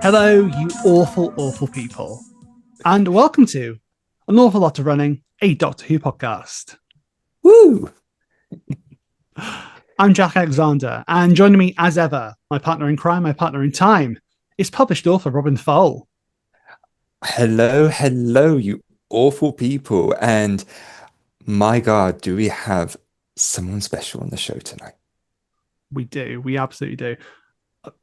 Hello, you awful, awful people, and welcome to An Awful Lot of Running, a Doctor Who podcast. Woo! I'm Jack Alexander, and joining me as ever, my partner in crime, my partner in time, is published author Robin FOALE. Hello, you awful people. And my God, do we have someone special on the show tonight? We do, we absolutely do.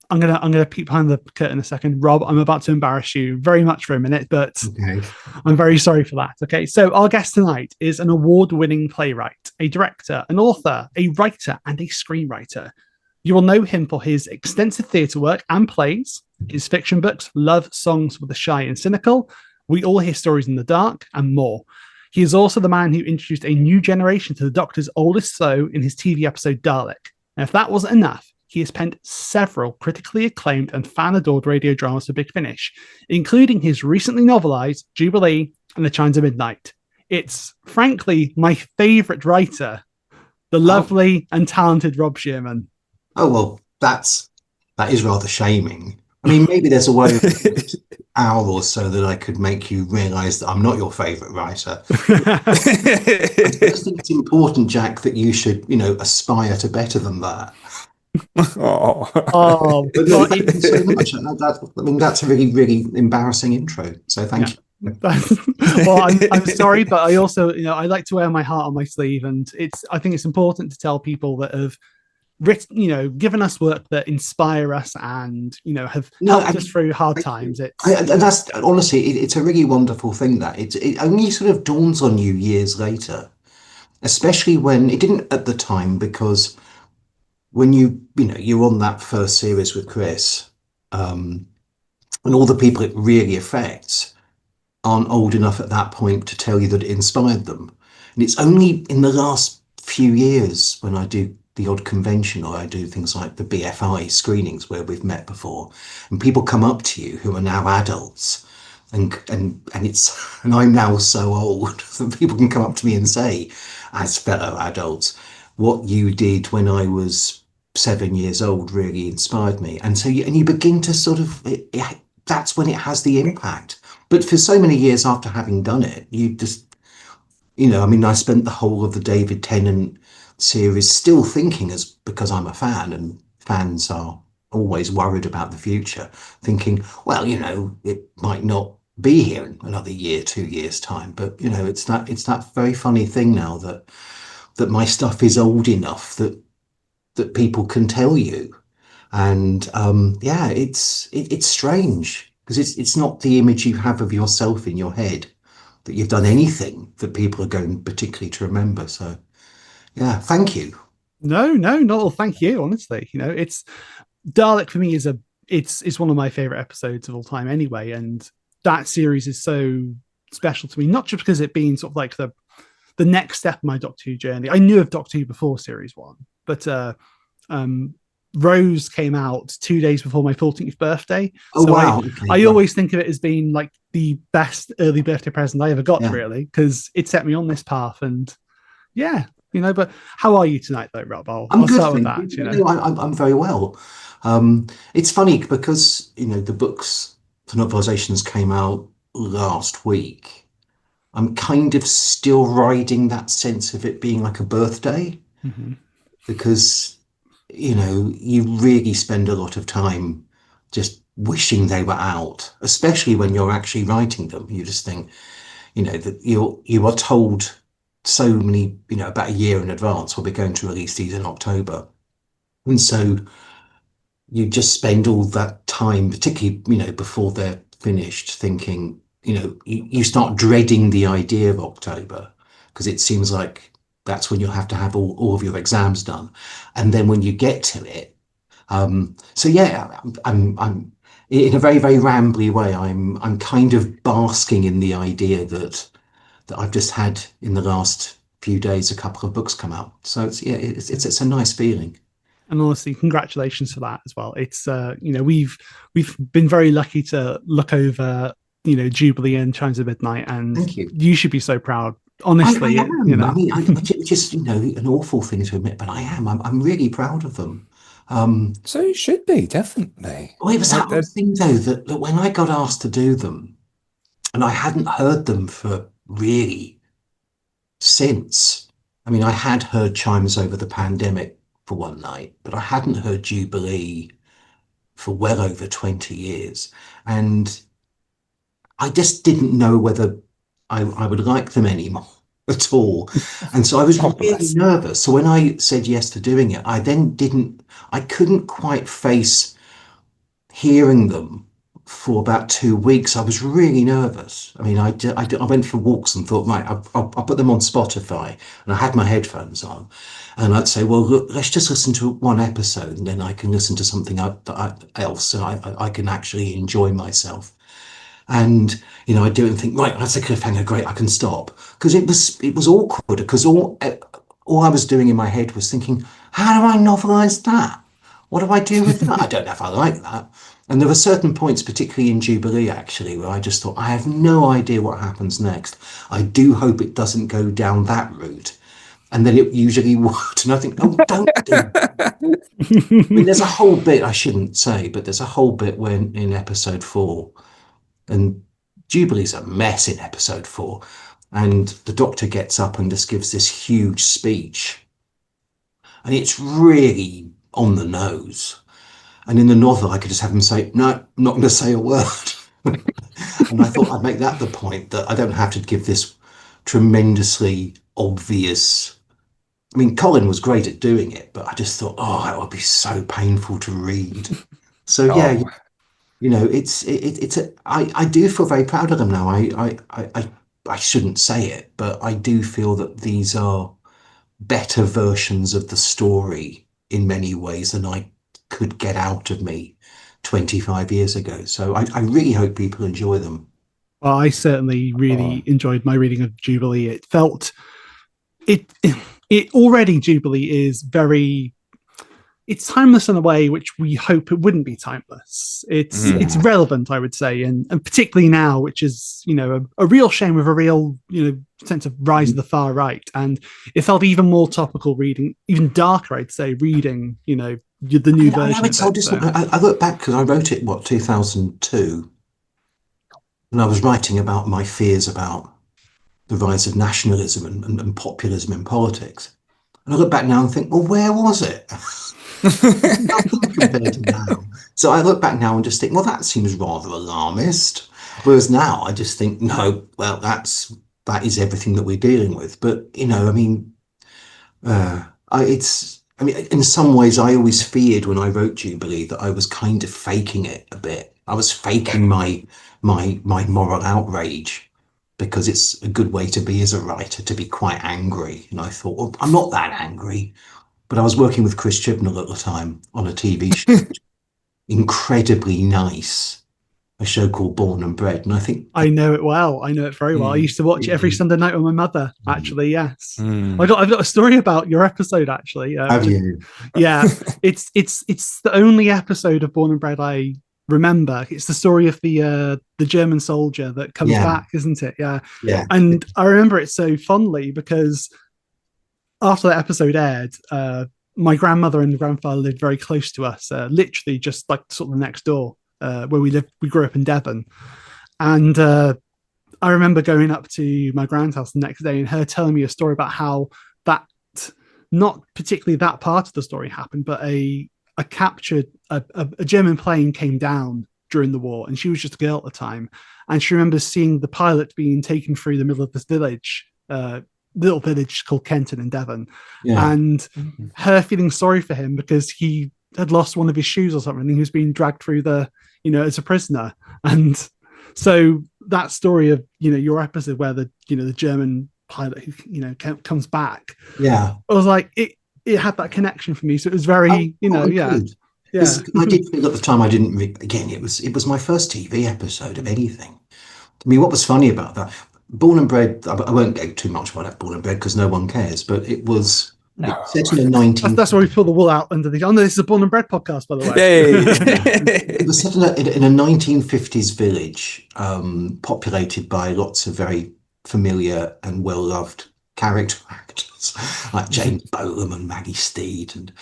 I'm gonna peek behind the curtain a second. Rob, I'm about to embarrass you very much for a minute, but okay. I'm very sorry for that. Okay, so our guest tonight is an award-winning playwright, a director, an author, a writer, and a screenwriter. You will know him for his extensive theatre work and plays, his fiction books, Love Songs for the Shy and Cynical, We All Hear Stories in the Dark, and more. He is also the man who introduced a new generation to the Doctor's oldest foe in his TV episode Dalek. And if that wasn't enough, he has penned several critically acclaimed and fan-adored radio dramas for Big Finish, including his recently novelised Jubilee and the Chimes of Midnight. It's, frankly, my favourite writer, the lovely and talented Rob Shearman. Oh, well, that is rather shaming. I mean, maybe there's a way of an hour or so that I could make you realise that I'm not your favourite writer. I just think it's important, Jack, that you should, aspire to better than that. Oh, thank you so much. That's a really, really embarrassing intro. So thank you. Well, I'm sorry, but I also, I like to wear my heart on my sleeve, and I think it's important to tell people that have written, given us work that inspire us and have helped us through hard times. And that's honestly, it's a really wonderful thing that it only sort of dawns on you years later, especially when it didn't at the time, because when you're on that first series with Chris, and all the people it really affects aren't old enough at that point to tell you that it inspired them. And it's only in the last few years when I do the odd convention, or I do things like the BFI screenings where we've met before, and people come up to you who are now adults, and I'm now so old that people can come up to me and say, as fellow adults, what you did when I was 7 years old really inspired me. And so you begin to sort of, that's when it has the impact. But for so many years after having done it, you just, I spent the whole of the David Tennant series still thinking, because I'm a fan, and fans are always worried about the future, thinking, well, it might not be here in another year, 2 years time. But, it's that very funny thing now that my stuff is old enough that people can tell you. And it's strange, because it's not the image you have of yourself in your head that you've done anything that people are going particularly to remember. So yeah, thank you. No, not all. Thank you. Honestly, it's Dalek for me is one of my favorite episodes of all time anyway. And that series is so special to me, not just because it being sort of like the next step of my Doctor Who journey. I knew of Doctor Who before series 1, but Rose came out 2 days before my 14th birthday. Oh, so wow. I always think of it as being like the best early birthday present I ever got, really, because it set me on this path. And yeah, but how are you tonight though, Rob? I'll start with that. I'm very well. It's funny because, the books for novelizations came out last week. I'm kind of still riding that sense of it being like a birthday, because, you really spend a lot of time just wishing they were out, especially when you're actually writing them. You just think, that you are told so many, about a year in advance, we're going to release these in October. And so you just spend all that time, particularly, before they're finished, thinking, you start dreading the idea of October, because it seems like that's when you'll have to have all of your exams done. And then when you get to it, I'm in a very, very rambly way, I'm kind of basking in the idea that I've just had in the last few days a couple of books come out. So it's a nice feeling. And honestly, congratulations for that as well. It's we've been very lucky to look over Jubilee and Chimes of Midnight, and thank you. You should be so proud. Honestly, I am. I mean, it's just an awful thing to admit, but I am. I'm really proud of them. So it should be, definitely. Well, it was that whole thing, though, that when I got asked to do them, and I hadn't heard them for really since. I mean, I had heard Chimes over the pandemic for one night, but I hadn't heard Jubilee for well over 20 years. And I just didn't know whether I would like them anymore at all. And so I was really nervous. So when I said yes to doing it, I couldn't quite face hearing them for about 2 weeks. I was really nervous. I mean, I went for walks and thought, right, I'll put them on Spotify, and I had my headphones on, and I'd say, well, look, let's just listen to one episode, and then I can listen to something else, and I can actually enjoy myself. And I do it and think, right, that's a cliffhanger, great, I can stop, because it was awkward, because all I was doing in my head was thinking, how do I novelize that? What do I do with that? I don't know if I like that. And there were certain points, particularly in Jubilee, actually, where I just thought, I have no idea what happens next. I do hope it doesn't go down that route. And then it usually would. And I think, oh, don't do that. I mean, there's a whole bit, I shouldn't say, but there's a whole bit when in episode 4, and Jubilee's a mess in episode 4, and the Doctor gets up and just gives this huge speech. And it's really on the nose. And in the novel, I could just have him say, no, I'm not going to say a word. And I thought I'd make that the point, that I don't have to give this tremendously obvious. I mean, Colin was great at doing it, but I just thought, oh, that would be so painful to read. So yeah, I do feel very proud of them now. I shouldn't say it, but I do feel that these are better versions of the story in many ways than I could get out of me 25 years ago. So I really hope people enjoy them. Well, I certainly really enjoyed my reading of Jubilee. It felt it already, Jubilee is it's timeless in a way which we hope it wouldn't be timeless. It's relevant, I would say, and particularly now, which is a real shame, with a real sense of rise of the far right, and it felt even more topical reading, even darker, I'd say, reading the new version. I look back, because I wrote it 2002, and I was writing about my fears about the rise of nationalism and populism in politics. And I look back now and think, well, where was it? Compared to now. So I look back now and just think, well, that seems rather alarmist. Whereas now I just think, no, well, that is everything that we're dealing with. But in some ways, I always feared when I wrote Jubilee that I was kind of faking it a bit. I was faking my moral outrage, because it's a good way to be as a writer, to be quite angry. And I thought, well, I'm not that angry. But I was working with Chris Chibnall at the time on a TV show, incredibly nice, a show called Born and Bred. And I think I know it well. I know it very well. I used to watch it every Sunday night with my mother, actually. Yes. I've got a story about your episode, actually. Have you? Yeah. It's the only episode of Born and Bred I remember. It's the story of the German soldier that comes back, isn't it? Yeah. Yeah. And I remember it so fondly because after that episode aired, my grandmother and grandfather lived very close to us, literally just like sort of next door, where we lived. We grew up in Devon. And I remember going up to my grand's house the next day and her telling me a story about how that, not particularly that part of the story happened, but a German plane came down during the war, and she was just a girl at the time. And she remembers seeing the pilot being taken through the middle of this village, little village called Kenton in Devon, and her feeling sorry for him because he had lost one of his shoes or something, and he was being dragged through as a prisoner. And so that story of your episode where the German pilot who comes back, I was like, it had that connection for me. So it was very good. I did feel at the time I didn't again, it was my first TV episode of anything. I mean, what was funny about that, Born and Bred, I won't go too much about Born and Bred because no one cares, but it was set in the That's why we pull the wool out under the. Oh no, this is a Born and Bred podcast, by the way. It was set in a 1950s village, populated by lots of very familiar and well-loved character actors. like James Bolam and Maggie Steed, and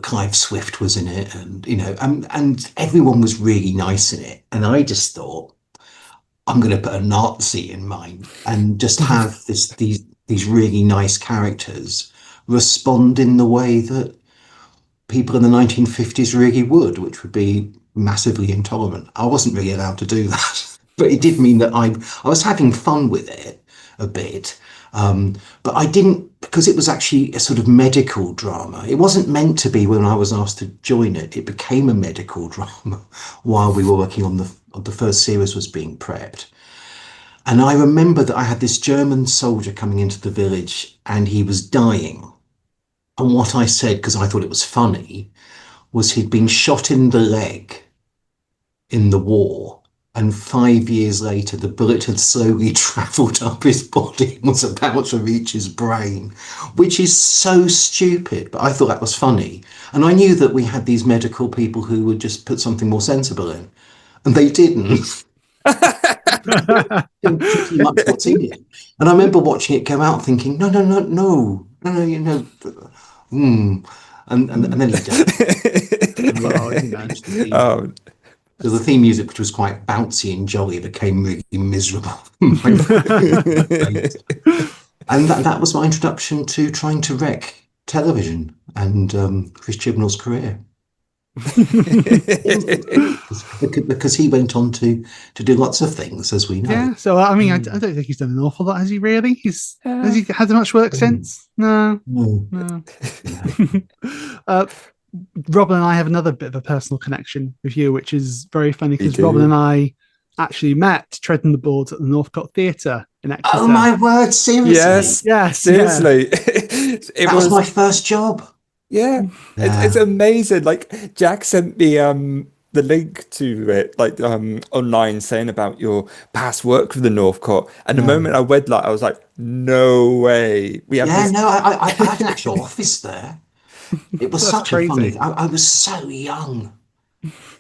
Clive Swift was in it, and everyone was really nice in it. And I just thought, I'm going to put a Nazi in mine and just have these really nice characters respond in the way that people in the 1950s really would, which would be massively intolerant. I wasn't really allowed to do that, but it did mean that I was having fun with it a bit. But I didn't, because it was actually a sort of medical drama. It wasn't meant to be when I was asked to join it. It became a medical drama while we were working on the first series was being prepped. And I remember that I had this German soldier coming into the village and he was dying. And what I said, because I thought it was funny, was he'd been shot in the leg in the war. And 5 years later, the bullet had slowly travelled up his body and was about to reach his brain, which is so stupid. But I thought that was funny. And I knew that we had these medical people who would just put something more sensible in. And they didn't. Pretty much what's in it. And I remember watching it come out thinking, no. And then he died. So the theme music, which was quite bouncy and jolly, became really miserable. And that was my introduction to trying to wreck television and Chris Chibnall's career. Because he went on to do lots of things, as we know. Yeah, so I mean, I don't think he's done an awful lot, has he really? Has he had much work since? No. Robin and I have another bit of a personal connection with you, which is very funny because Robin and I actually met treading the boards at the Northcote Theatre in Exeter. Oh my word, seriously? Yes, seriously. That was my first job. Yeah. It's amazing. Like, Jack sent me the link to it, like online, saying about your past work with the Northcote. And the moment I read that, I was like, no way. I had an actual office there. It was such a funny thing. I was so young.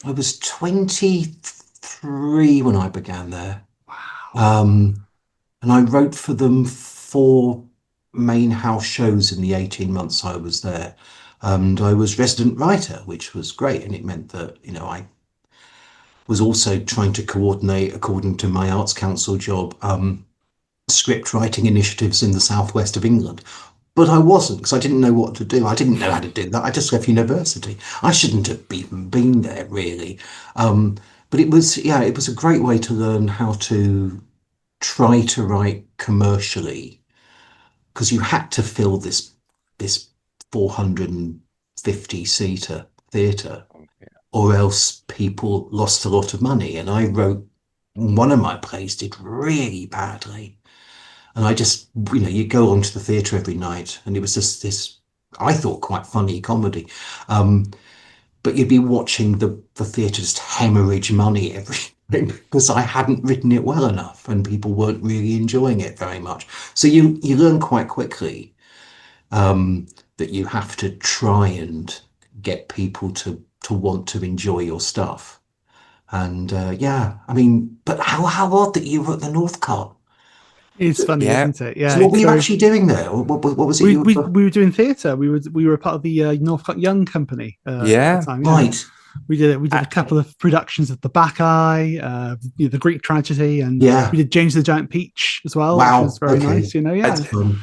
I was 23 when I began there. Wow. And I wrote for them 4 main house shows in the 18 months I was there. And I was resident writer, which was great. And it meant that, I was also trying to coordinate, according to my Arts Council job, script writing initiatives in the southwest of England. But I wasn't, because I didn't know what to do. I didn't know how to do that. I just left university. I shouldn't have even been there, really. But it was a great way to learn how to try to write commercially, because you had to fill this 450-seater theatre, or else people lost a lot of money. And I wrote, one of my plays did really badly. And I just, you go onto the theatre every night, and it was just this, I thought, quite funny comedy. But you'd be watching the theatre just hemorrhage money every day because I hadn't written it well enough, and people weren't really enjoying it very much. So you learn quite quickly that you have to try and get people to want to enjoy your stuff. And but how odd that you were at the Northcote. It's funny, isn't it? Yeah. So what were you actually doing there? What was it? We were doing theatre. We were a part of the Northcote Young Company. At the time, right. We did it. We did a couple of productions of the Bacchae, the Greek tragedy, and we did James the Giant Peach as well, which was very nice. That's fun.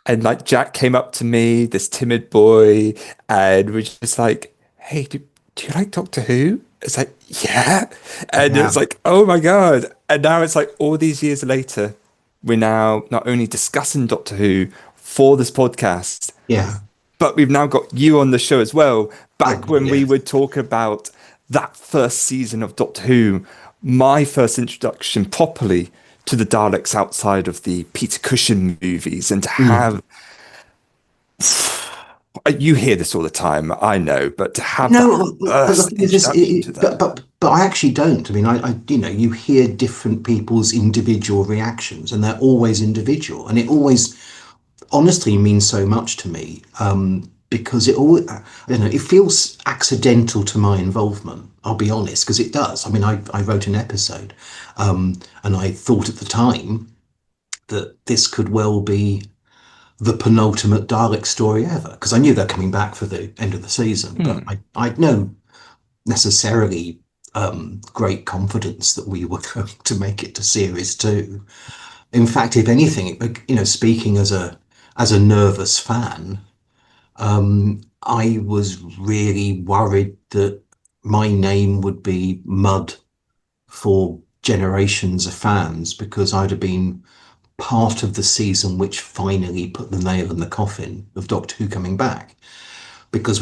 And like, Jack came up to me, this timid boy, and was just like, "Hey, do you like Doctor Who?" It's like, yeah. And it's like, oh my God. And now it's like, all these years later, we're now not only discussing Doctor Who for this podcast, but we've now got you on the show as well. Back when we would talk about that first season of Doctor Who, my first introduction properly to the Daleks outside of the Peter Cushing movies, and to have... You hear this all the time, I know, but to have but I actually don't. I mean, I you hear different people's individual reactions, and they're always individual, and it always honestly means so much to me, because it always, it feels accidental to my involvement. I'll be honest, because it does. I mean, I wrote an episode, and I thought at the time that this could well be the penultimate Dalek story ever, because I knew they're coming back for the end of the season, but I'd no necessarily great confidence that we were going to make it to series 2. In fact, if anything, speaking as a nervous fan, I was really worried that my name would be mud for generations of fans, because I'd have been part of the season which finally put the nail in the coffin of Doctor Who coming back. Because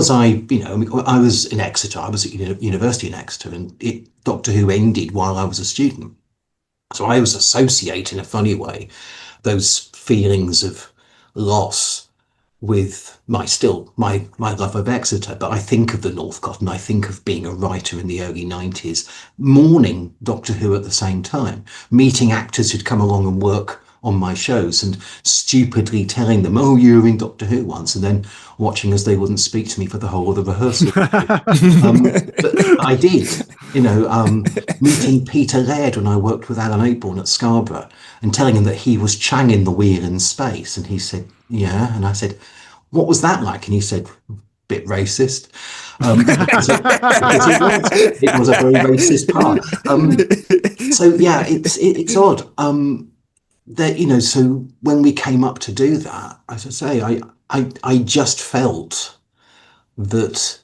I was in Exeter, I was at university in Exeter, and Doctor Who ended while I was a student. So I was associating, in a funny way, those feelings of loss with my love of Exeter. But I think of the Northcott, and I think of being a writer in the early 90s, mourning Doctor Who at the same time, meeting actors who'd come along and work on my shows and stupidly telling them, oh, you were in Doctor Who once, and then watching as they wouldn't speak to me for the whole of the rehearsal. But I did, meeting Peter Laird when I worked with Alan Ayckbourn at Scarborough, and telling him that he was Chang in The Wheel in Space. And he said, yeah. And I said, what was that like? And he said, bit racist. Because it was a very racist part. So yeah, it's odd. That, so when we came up to do that, as I say, I just felt that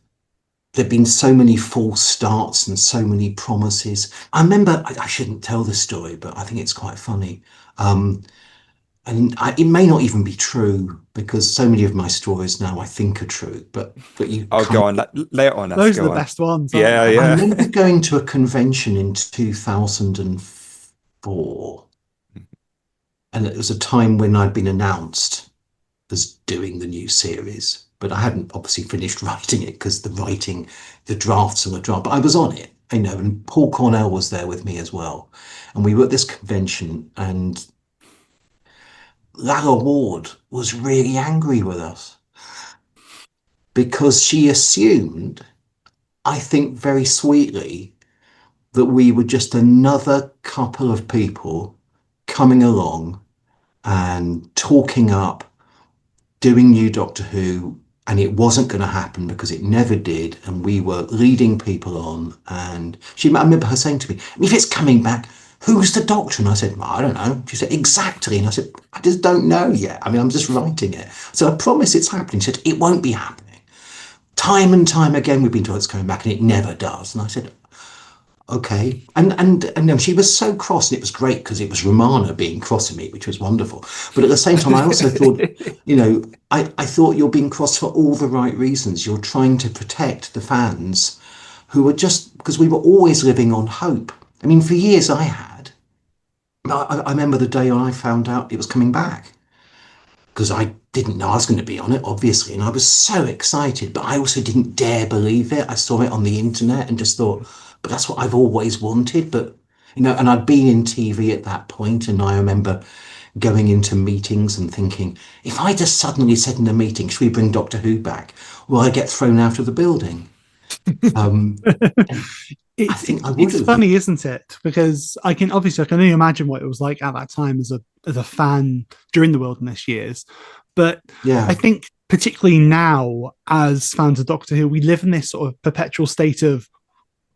there'd been so many false starts and so many promises. I remember, I shouldn't tell this story, but I think it's quite funny. It may not even be true, because so many of my stories now I think are true. But you. Go on, lay it on us. Those are the best ones. Yeah. I remember going to a convention in 2004, and it was a time when I'd been announced as doing the new series, but I hadn't obviously finished writing it, because the drafts and the draft. But I was on it, and Paul Cornell was there with me as well, and we were at this convention, and Lara Ward was really angry with us because she assumed, I think very sweetly, that we were just another couple of people coming along and talking up, doing new Doctor Who, and it wasn't going to happen because it never did, and we were leading people on. And I remember her saying to me, if it's coming back, who's the Doctor? And I said, I don't know. She said, exactly. And I said, I just don't know yet. I'm just writing it. So I promise it's happening. She said, it won't be happening. Time and time again, we've been told it's coming back, and it never does. And I said, okay. And she was so cross, and it was great because it was Romana being cross at me, which was wonderful. But at the same time, I also thought, I thought you're being cross for all the right reasons. You're trying to protect the fans who were just, because we were always living on hope. For years I remember the day when I found out it was coming back, because I didn't know I was going to be on it, obviously, and I was so excited, but I also didn't dare believe it. I saw it on the internet and just thought, but that's what I've always wanted. But, and I'd been in TV at that point, and I remember going into meetings and thinking, if I just suddenly said in a meeting, should we bring Doctor Who back? Will I get thrown out of the building? I think I would have. It's funny, isn't it? Because I can only imagine what it was like at that time as a fan during the Wilderness years. But yeah, I think particularly now, as fans of Doctor Who, we live in this sort of perpetual state of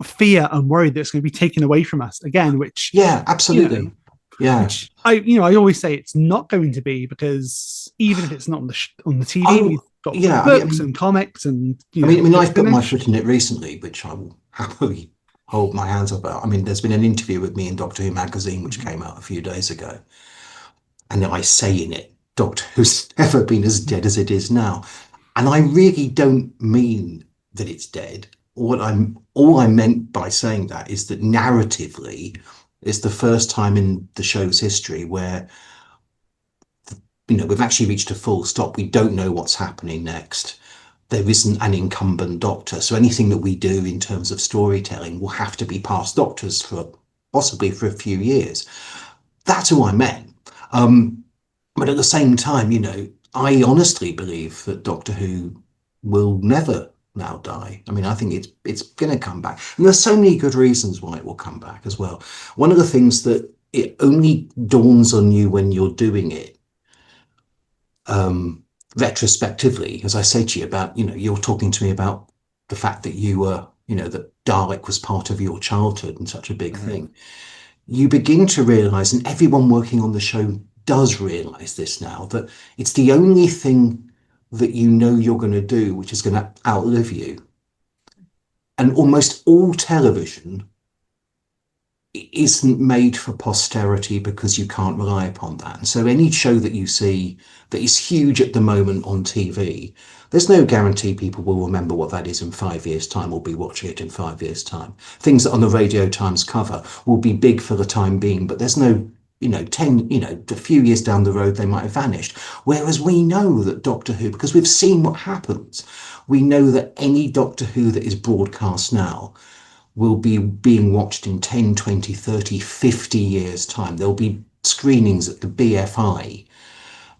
fear and worry that it's going to be taken away from us again. Which absolutely, Which I always say it's not going to be, because even if it's not on the TV, we've got books and comics and. I've put my foot in it recently, which I will happily hold my hands up about. There's been an interview with me in Doctor Who magazine, which came out a few days ago. And I say in it, Doctor Who's never been as dead as it is now. And I really don't mean that it's dead. All I meant by saying that is that narratively, it's the first time in the show's history where, we've actually reached a full stop. We don't know what's happening next. There isn't an incumbent Doctor. So anything that we do in terms of storytelling will have to be past Doctors possibly for a few years. That's who I meant. But at the same time, I honestly believe that Doctor Who will never now die. I think it's going to come back. And there's so many good reasons why it will come back as well. One of the things that it only dawns on you when you're doing it retrospectively, as I say to you about, you're talking to me about the fact that you were, that Dalek was part of your childhood and such a big thing. You begin to realize, and everyone working on the show does realize this now, that it's the only thing that you're going to do which is going to outlive you. And almost all television isn't made for posterity because you can't rely upon that. And so any show that you see that is huge at the moment on TV, there's no guarantee people will remember what that is in 5 years' time or be watching it in 5 years' time. Things that on the Radio Times cover will be big for the time being, but there's no, 10, a few years down the road, they might have vanished. Whereas we know that Doctor Who, because we've seen what happens, we know that any Doctor Who that is broadcast now will be being watched in 10, 20, 30, 50 years' time. There'll be screenings at the BFI.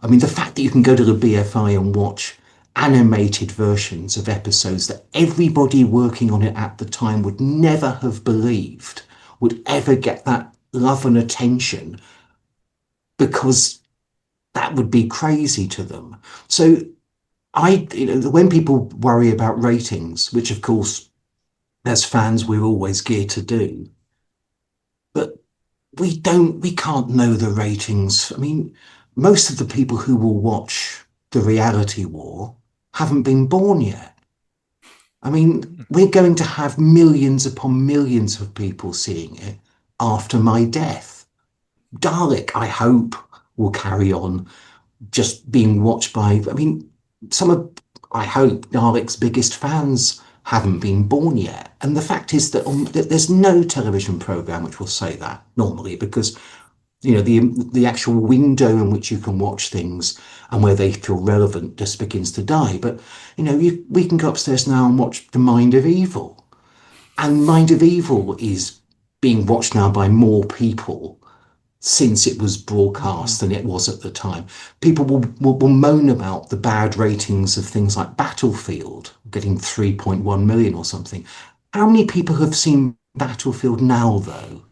I mean, the fact that you can go to the BFI and watch animated versions of episodes that everybody working on it at the time would never have believed would ever get that love and attention, because that would be crazy to them. So when people worry about ratings, which of course, as fans, we're always geared to do, but we can't know the ratings. I mean, most of the people who will watch the reality war haven't been born yet. I mean, we're going to have millions upon millions of people seeing it after my death. Dalek, I hope, will carry on just being watched by, I hope Dalek's biggest fans haven't been born yet. And the fact is that there's no television program which will say that normally, because the actual window in which you can watch things and where they feel relevant just begins to die. But we can go upstairs now and watch The Mind of Evil, and Mind of Evil is being watched now by more people since it was broadcast than it was at the time. People will moan about the bad ratings of things like Battlefield getting 3.1 million or something. How many people have seen Battlefield now, though?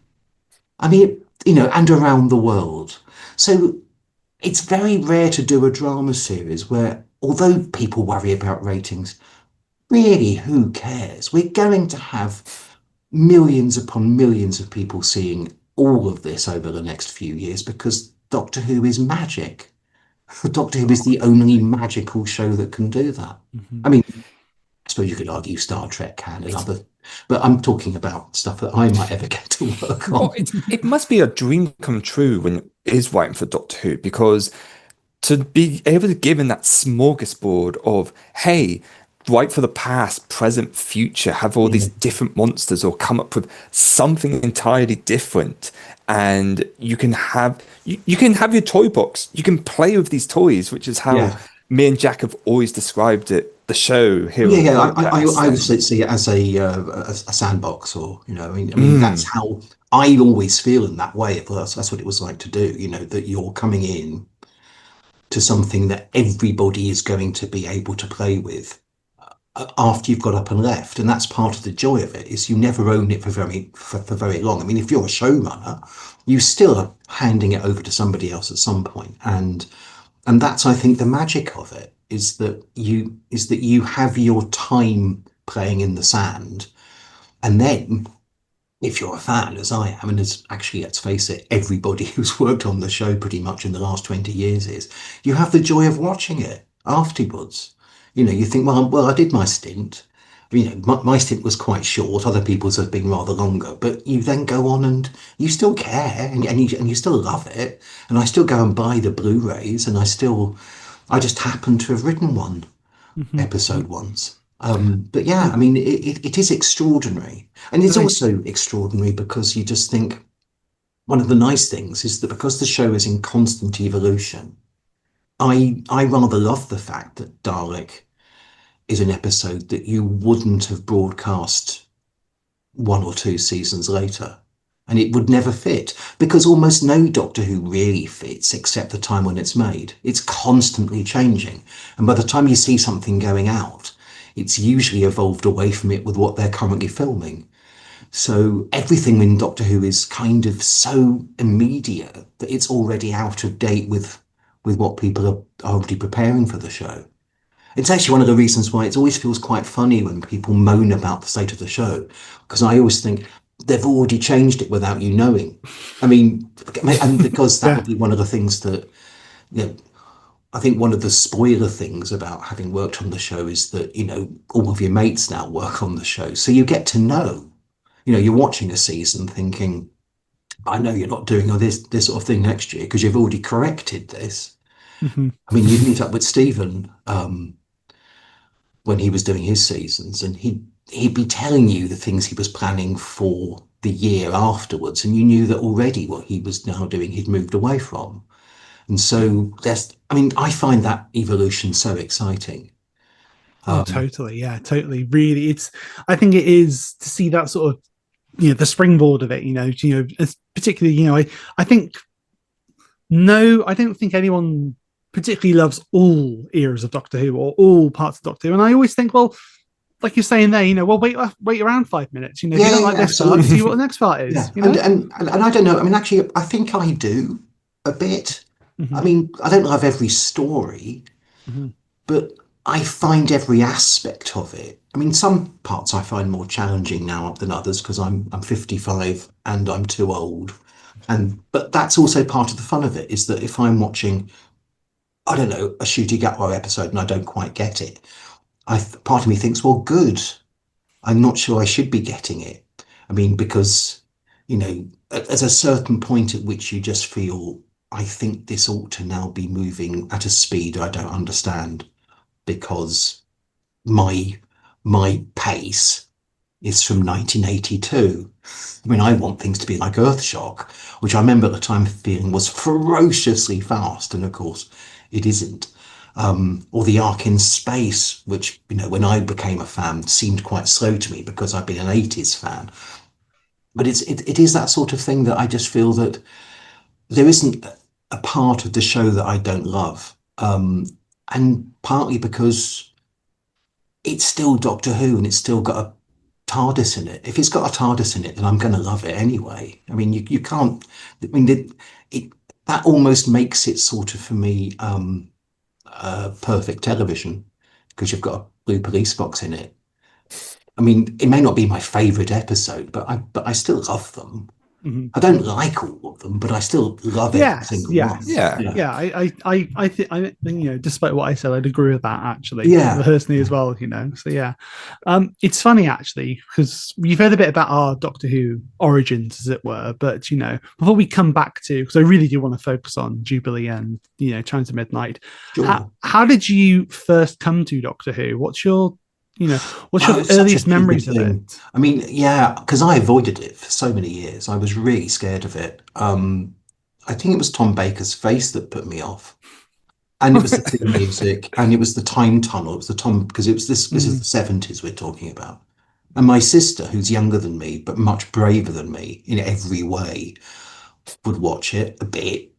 I mean, and around the world. So it's very rare to do a drama series where, although people worry about ratings, really, who cares? We're going to have millions upon millions of people seeing all of this over the next few years, because Doctor Who is magic. Doctor Who is the only magical show that can do that. I mean, I suppose you could argue Star Trek can and other, but I'm talking about stuff that I might ever get to work on. Well, it must be a dream come true when it is writing for Doctor Who, because to be able to give in that smorgasbord of, hey, write for the past, present, future, have all these different monsters, or come up with something entirely different, and you can have your toy box. You can play with these toys, which is how me and Jack have always described it. The show here. I would see it as a sandbox, or that's how I always feel in that way. That's what it was like to do. That you're coming in to something that everybody is going to be able to play with after you've got up and left, and that's part of the joy of it. Is you never own it for very long. I mean, if you're a showrunner, you still are handing it over to somebody else at some point, and that's, I think, the magic of it. Is that you have your time playing in the sand, and then if you're a fan, as I am, and as actually, let's face it, everybody who's worked on the show pretty much in the last 20 years is, you have the joy of watching it afterwards. You think, well, I did my stint. My stint was quite short. Other people's have been rather longer. But you then go on and you still care, and you still love it. And I still go and buy the Blu-rays, and I just happen to have written one episode once. But yeah, I mean, it is extraordinary. And it's also extraordinary because you just think, one of the nice things is that because the show is in constant evolution, I rather love the fact that Dalek is an episode that you wouldn't have broadcast 1 or 2 seasons later. And it would never fit, because almost no Doctor Who really fits except the time when it's made. It's constantly changing. And by the time you see something going out, it's usually evolved away from it with what they're currently filming. So everything in Doctor Who is kind of so immediate that it's already out of date with what people are already preparing for the show. It's actually one of the reasons why it always feels quite funny when people moan about the state of the show, because I always think they've already changed it without you knowing. I mean, and because that would be one of the things that, you know, I think one of the spoiler things about having worked on the show is that, you know, all of your mates now work on the show. So you get to know, you know, you're watching a season thinking, I know you're not doing all this sort of thing next year because you've already corrected this. Mhm. I mean, you meet up with Stephen when he was doing his seasons, and he'd be telling you the things he was planning for the year afterwards, and you knew that already what he was now doing he'd moved away from. And so I mean, I find that evolution so exciting. Oh, totally. Yeah, totally. Really, I think it is to see that sort of, you know, the springboard of it, you know, particularly, you know, I think, no, I don't think anyone particularly loves all eras of Doctor Who or all parts of Doctor Who. And I always think, well, like you're saying there, you know, well, wait around 5 minutes. You know, if you don't like this part, see what the next part is. Yeah. You know? And I don't know. I mean, actually, I think I do a bit. Mm-hmm. I mean, I don't love every story, but I find every aspect of it. I mean, some parts I find more challenging now than others because I'm 55 and I'm too old. But that's also part of the fun of it, is that if I'm watching, I don't know, a Shooty Gatwa episode and I don't quite get it, part of me thinks, well, good. I'm not sure I should be getting it. I mean, because, you know, at a certain point at which you just feel, I think this ought to now be moving at a speed I don't understand, because my pace is from 1982. I mean, I want things to be like Earthshock, which I remember at the time feeling was ferociously fast, and of course it isn't. Or The Ark in Space, which, you know, when I became a fan, seemed quite slow to me because I've been an 80s fan. But it is that sort of thing that I just feel that there isn't a part of the show that I don't love. And partly because it's still Doctor Who and it's still got a TARDIS in it. If it's got a TARDIS in it, then I'm going to love it anyway. I mean, you can't. I mean, that almost makes it sort of, for me, perfect television, because you've got a blue police box in it. I mean, it may not be my favourite episode, but I still love them. Mm-hmm. I don't like all of them, but I still love every single one. Yeah. I think, you know, despite what I said, I'd agree with that actually. Yeah, personally as well, you know. So yeah, it's funny actually, because you've heard a bit about our Doctor Who origins, as it were. But, you know, before we come back to, because I really do want to focus on Jubilee and, you know, Chimes of Midnight. sure. How did you first come to Doctor Who? What's your earliest memories of it? I mean, yeah, because I avoided it for so many years. I was really scared of it. I think it was Tom Baker's face that put me off, and it was the theme music, and it was the time tunnel. It was the Tom, because it was this is the 70s we're talking about. And my sister, who's younger than me but much braver than me in every way, would watch it a bit.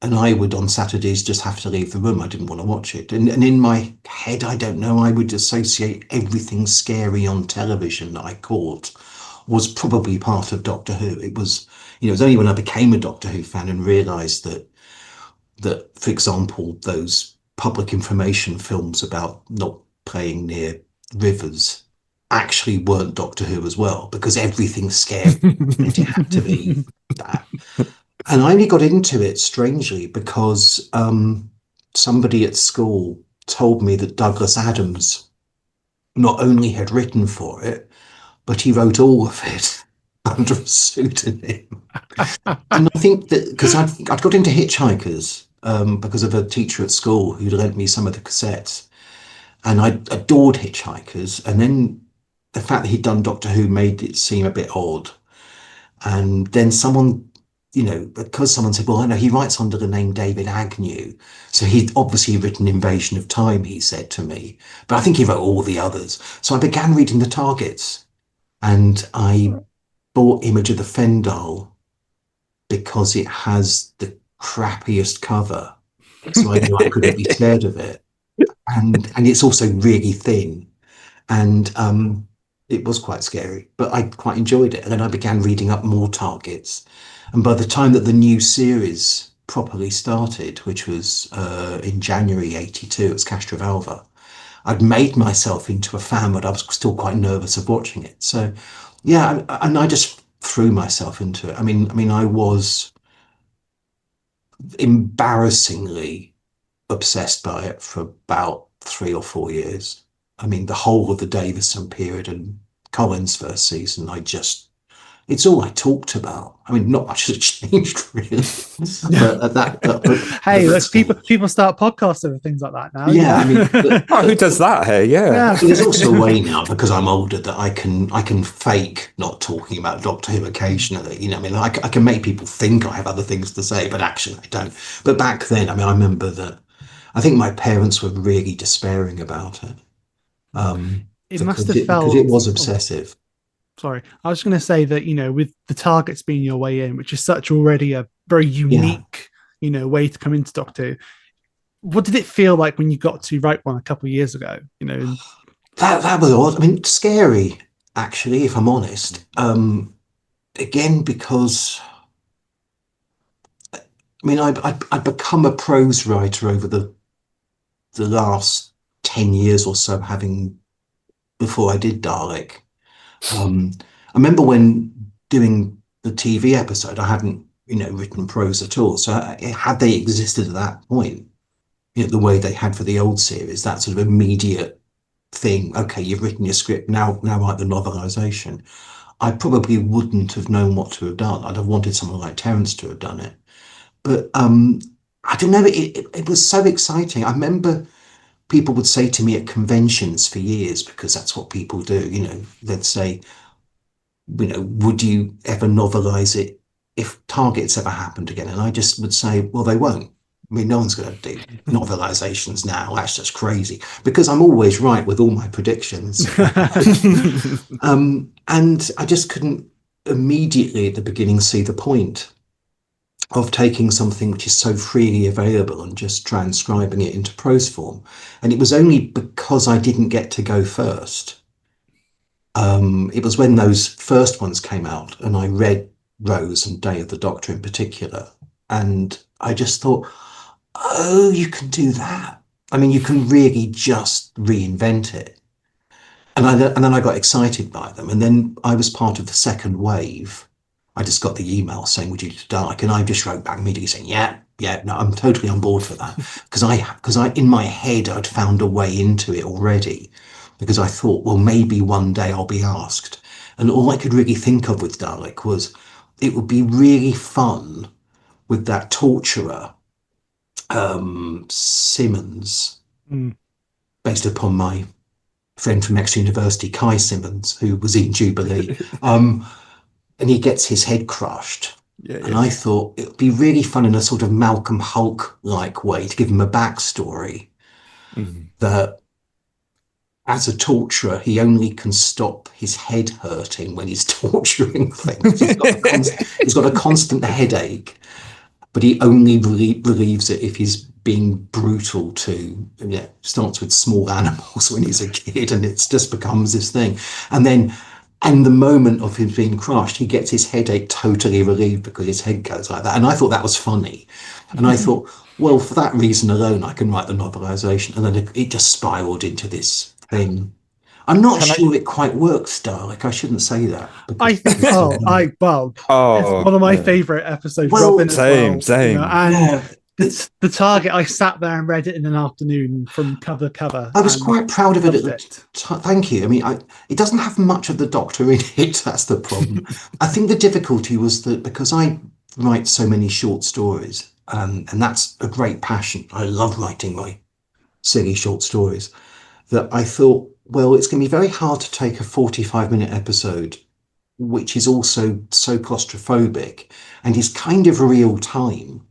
And I would, on Saturdays, just have to leave the room. I didn't want to watch it. And in my head, I don't know, I would associate everything scary on television that I caught was probably part of Doctor Who. It was, you know, it was only when I became a Doctor Who fan and realised that, for example, those public information films about not playing near rivers actually weren't Doctor Who as well, because everything scary, it had to be that. And I only got into it, strangely, because somebody at school told me that Douglas Adams not only had written for it, but he wrote all of it under a pseudonym. And I think that because I'd got into Hitchhikers because of a teacher at school who'd lent me some of the cassettes, and I adored Hitchhikers. And then the fact that he'd done Doctor Who made it seem a bit odd. And then someone, you know, because someone said, well, I know he writes under the name David Agnew, so he'd obviously written Invasion of Time, he said to me, but I think he wrote all the others. So I began reading the targets, and I bought Image of the Fendal because it has the crappiest cover, so I knew I couldn't be scared of it. And it's also really thin. And It was quite scary, but I quite enjoyed it. And then I began reading up more targets. And by the time that the new series properly started, which was in January '82, it's Castrovalva, I'd made myself into a fan, but I was still quite nervous of watching it. So, yeah, and I just threw myself into it. I was embarrassingly obsessed by it for about 3 or 4 years. The whole of the Davison period and Collins' first season, it's all I talked about. Not much has changed really. But at that, hey, people start podcasts over things like that now. Yeah, who does that? Hey, yeah. There's also a way now, because I'm older, that I can fake not talking about Doctor Who occasionally. I can make people think I have other things to say, but actually I don't. But back then, I remember that I think my parents were really despairing about it. It must have felt, because it was obsessive. Sorry, I was going to say that, with the targets being your way in, which is such already a very unique, way to come into Doctor Who. What did it feel like when you got to write one a couple of years ago? That was odd. Scary, actually, if I'm honest. Again, because I'd become a prose writer over the last 10 years or so, before I did Dalek. I remember when doing the TV episode, I hadn't, written prose at all. So had they existed at that point, the way they had for the old series, that sort of immediate thing, okay, you've written your script, now write the novelisation, I probably wouldn't have known what to have done. I'd have wanted someone like Terence to have done it. But I don't know, it was so exciting. I remember people would say to me at conventions for years, because that's what people do, they'd say, would you ever novelise it if Targets ever happened again? And I just would say, well, they won't. No one's going to do novelisations now. That's just crazy, because I'm always right with all my predictions. And I just couldn't immediately at the beginning see the point of taking something which is so freely available and just transcribing it into prose form. And it was only because I didn't get to go first. It was when those first ones came out and I read Rose and Day of the Doctor in particular. And I just thought, oh, you can do that. You can really just reinvent it. And then I got excited by them. And then I was part of the second wave. I just got the email saying, would you do Dalek? And I just wrote back immediately saying, yeah, no, I'm totally on board for that. Because I, in my head, I'd found a way into it already. Because I thought, well, maybe one day I'll be asked. And all I could really think of with Dalek was it would be really fun with that torturer, Simmons, based upon my friend from Exeter University, Kai Simmons, who was in Jubilee. And he gets his head crushed. And I thought it would be really fun in a sort of Malcolm Hulk-like way to give him a backstory that as a torturer, he only can stop his head hurting when he's torturing things. He's got a constant headache, but he only relieves it if he's being brutal to, starts with small animals when he's a kid, and it just becomes this thing. And the moment of him being crushed, he gets his headache totally relieved because his head goes like that. And I thought that was funny. And I thought, well, for that reason alone, I can write the novelisation. And then it just spiraled into this thing. I'm not sure it quite works, Dalek. I shouldn't say that. I think, it's one of my favourite episodes. Well, Robin same. The Target, I sat there and read it in an afternoon from cover to cover. I was quite proud of it. Thank you. It doesn't have much of the Doctor in it. That's the problem. I think the difficulty was that because I write so many short stories, and that's a great passion. I love writing my silly short stories. That I thought, well, it's going to be very hard to take a 45-minute episode, which is also so claustrophobic and is kind of real time.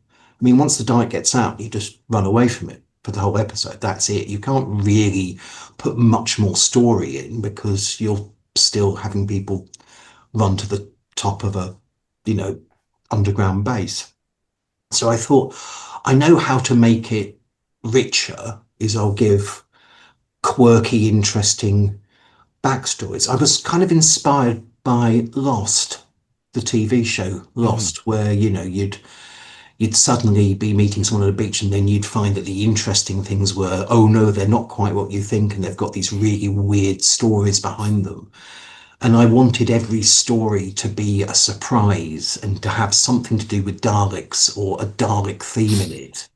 Once the Dalek gets out, you just run away from it for the whole episode. That's it. You can't really put much more story in because you're still having people run to the top of a, underground base. So I thought, I know how to make it richer, is I'll give quirky, interesting backstories. I was kind of inspired by Lost, the TV show Lost, where you'd suddenly be meeting someone at a beach, and then you'd find that the interesting things were, oh no, they're not quite what you think, and they've got these really weird stories behind them. And I wanted every story to be a surprise and to have something to do with Daleks or a Dalek theme in it.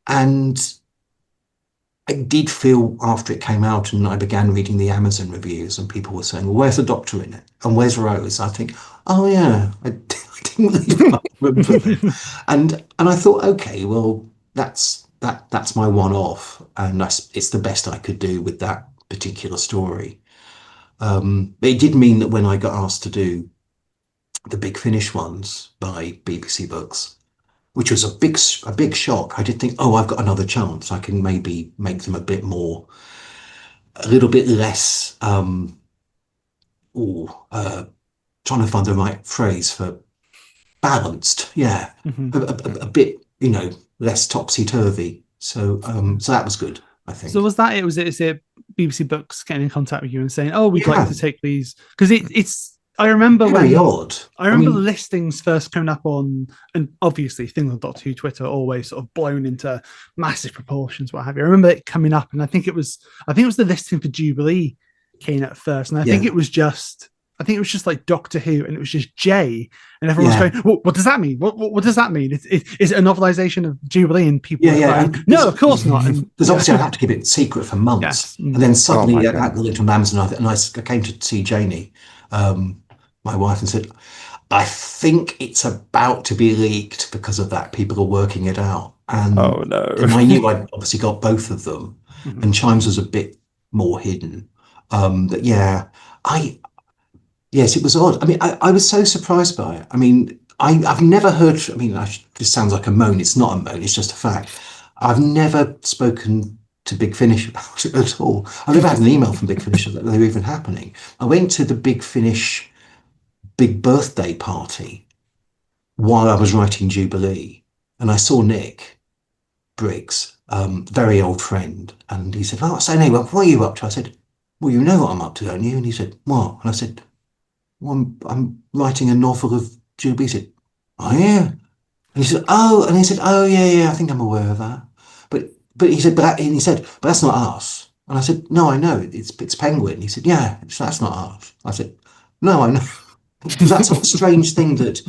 And I did feel after it came out and I began reading the Amazon reviews and people were saying, well, where's the Doctor in it? And where's Rose? I think, oh yeah, I didn't really remember them. And I thought, okay, well, that's my one-off, and it's the best I could do with that particular story. It did mean that when I got asked to do the Big Finish ones by BBC Books, which was a big shock. I did think, oh, I've got another chance. I can maybe make them a little bit less, trying to find the right phrase for balanced. Yeah, a bit, less topsy-turvy. So that was good, I think. So was that it? Is it BBC Books getting in contact with you and saying, oh, we'd like to take these? Because it's, I remember very odd. I remember the listings first coming up on, and obviously things on Doctor Who Twitter are always sort of blown into massive proportions, what have you. I remember it coming up, and I think it was the listing for Jubilee came at first, and I think it was just like Doctor Who, and it was just J, and everyone was going, what does that mean? What does that mean? Is it a novelization of Jubilee? And people were going, no, of course not. Because obviously I had to keep it secret for months, and then suddenly I got it on Amazon, and I came to see Janie, my wife, and said, I think it's about to be leaked because of that. People are working it out. And, oh, no. And I knew I'd obviously got both of them. And Chimes was a bit more hidden. But yeah, yes, it was odd. I mean, I was so surprised by it. I mean, I've never heard, this sounds like a moan. It's not a moan, it's just a fact. I've never spoken to Big Finish about it at all. I've never had an email from Big Finish that they were even happening. I went to the Big Finish big birthday party while I was writing Jubilee, and I saw Nick Briggs, very old friend, and he said, oh, so anyway, what are you up to? I said, well, you know what I'm up to, don't you? And he said, what? And I said, well, I'm writing a novel of Jubilee. He said, oh yeah. And he said, oh yeah, I think I'm aware of that. But he said, but that's not us. And I said, no, I know, it's Penguin. And he said, yeah, that's not us. I said, no, I know. That's a strange thing that,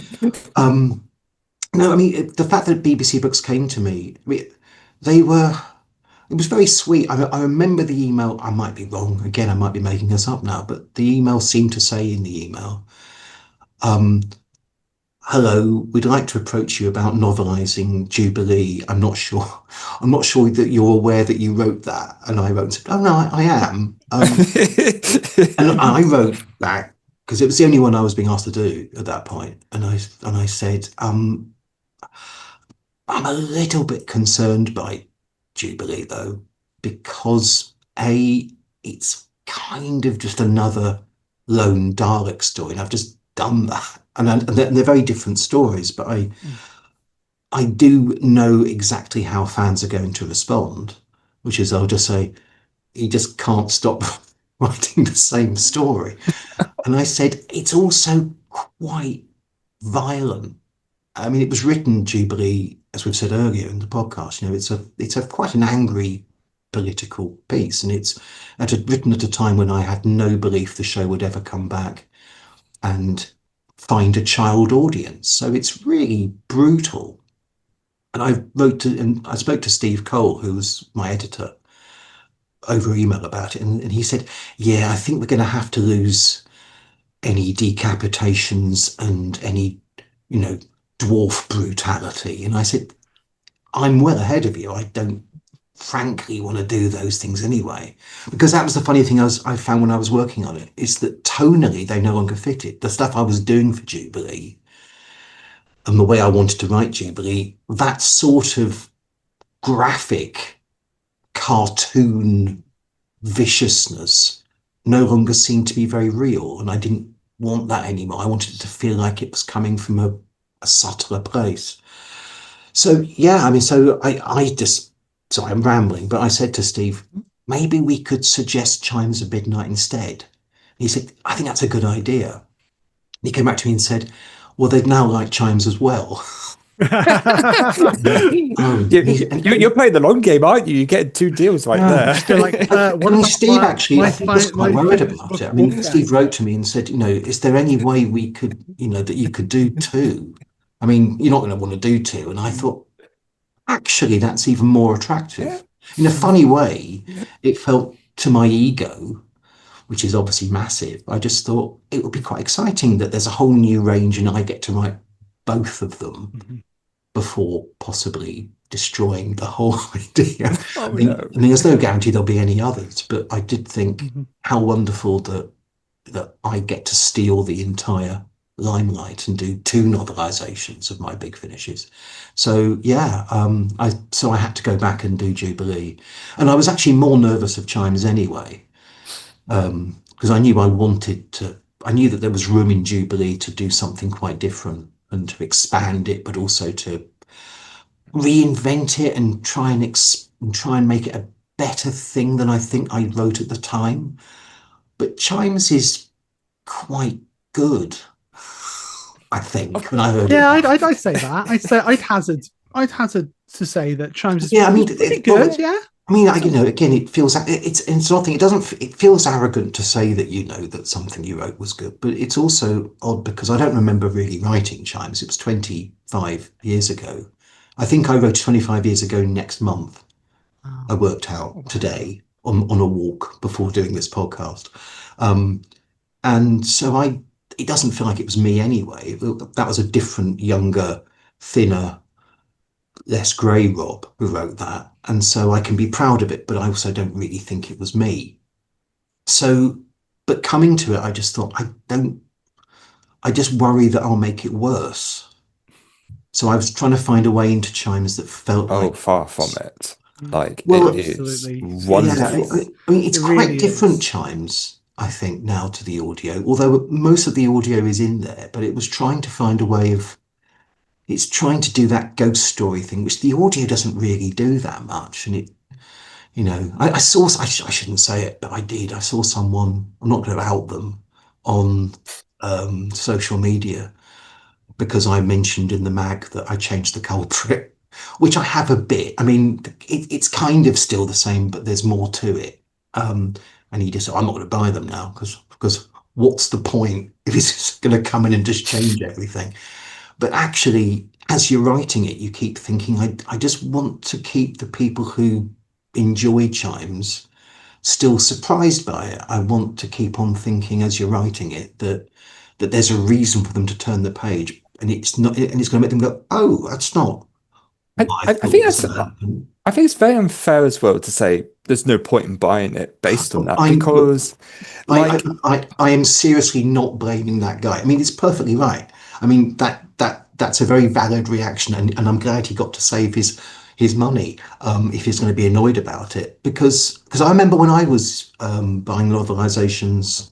the fact that BBC Books came to me, it was very sweet. I remember the email, I might be wrong, again, I might be making this up now, but the email seemed to say in the email, hello, we'd like to approach you about novelising Jubilee. I'm not sure that you're aware that you wrote that. And I wrote and said, oh no, I am. And I wrote back, because it was the only one I was being asked to do at that point. And I said, I'm a little bit concerned by Jubilee though, because it's kind of just another lone Dalek story, and I've just done that. And they're very different stories, but I do know exactly how fans are going to respond, which is they'll just say, he just can't stop writing the same story. And I said, it's also quite violent. I mean, it was written, Jubilee, as we've said earlier in the podcast, it's a quite an angry political piece, and it's written at a time when I had no belief the show would ever come back and find a child audience. So it's really brutal. And I spoke to Steve Cole, who was my editor, over email about it, and he said, yeah, I think we're going to have to lose any decapitations and any, dwarf brutality. And I said, I'm well ahead of you. I don't frankly want to do those things anyway, because that was the funny thing I found when I was working on it, is that tonally they no longer fitted. The stuff I was doing for Jubilee and the way I wanted to write Jubilee, that sort of graphic cartoon viciousness no longer seemed to be very real, and I didn't want that anymore. I wanted it to feel like it was coming from a subtler place. So yeah, I mean, so I just, sorry, I'm rambling, but I said to Steve, maybe we could suggest Chimes of Midnight instead. He said, I think that's a good idea. He came back to me and said, well, they'd now like Chimes as well. You're playing the long game, aren't you? You're getting 2 deals right there. Steve, actually, I think was quite worried about it. I mean, Steve wrote to me and said, is there any way we could, that you could do 2? I mean, you're not going to want to do 2. And I thought, actually, that's even more attractive. In a funny way, it felt to my ego, which is obviously massive. I just thought it would be quite exciting that there's a whole new range and I get to write both of them before possibly destroying the whole idea. I mean, there's no guarantee there'll be any others, but I did think how wonderful that I get to steal the entire limelight and do 2 novelizations of my big finishes. So yeah, I had to go back and do Jubilee, and I was actually more nervous of Chimes anyway, because I knew that there was room in Jubilee to do something quite different and to expand it, but also to reinvent it and try and make it a better thing than I think I wrote at the time. But Chimes is quite good, I think. When I heard I'd say that. I'd hazard to say that Chimes is pretty good. Yeah. I mean, again, it feels it's nothing. It feels arrogant to say that that something you wrote was good, but it's also odd because I don't remember really writing Chimes. It was 25 years ago. I think I wrote 25 years ago next month. I worked out today on a walk before doing this podcast, and so it doesn't feel like it was me anyway. That was a different, younger, thinner, less grey Rob who wrote that, and so I can be proud of it, but I also don't really think it was me. So, but coming to it, I just thought I just worry that I'll make it worse. So I was trying to find a way into Chimes that felt far from it. It is wonderful. Yeah, I mean, it's quite different Chimes, I think, now to the audio, although most of the audio is in there, but it was trying to find a way of. It's trying to do that ghost story thing, which the audio doesn't really do that much. And I shouldn't say it, but I did. I saw someone, I'm not going to out them, on social media because I mentioned in the mag that I changed the culprit, which I have a bit. I mean, it's kind of still the same, but there's more to it. And he just said, I'm not going to buy them now because what's the point if he's just going to come in and just change everything? But actually, as you're writing it, you keep thinking, I just want to keep the people who enjoy Chimes still surprised by it. I want to keep on thinking as you're writing it that there's a reason for them to turn the page, and it's going to make them go, oh, that's not. I think it's very unfair as well to say there's no point in buying it based on that, because I am seriously not blaming that guy. I mean, it's perfectly right. I mean, that's a very valid reaction, and I'm glad he got to save his money if he's going to be annoyed about it. Because I remember when I was buying novelizations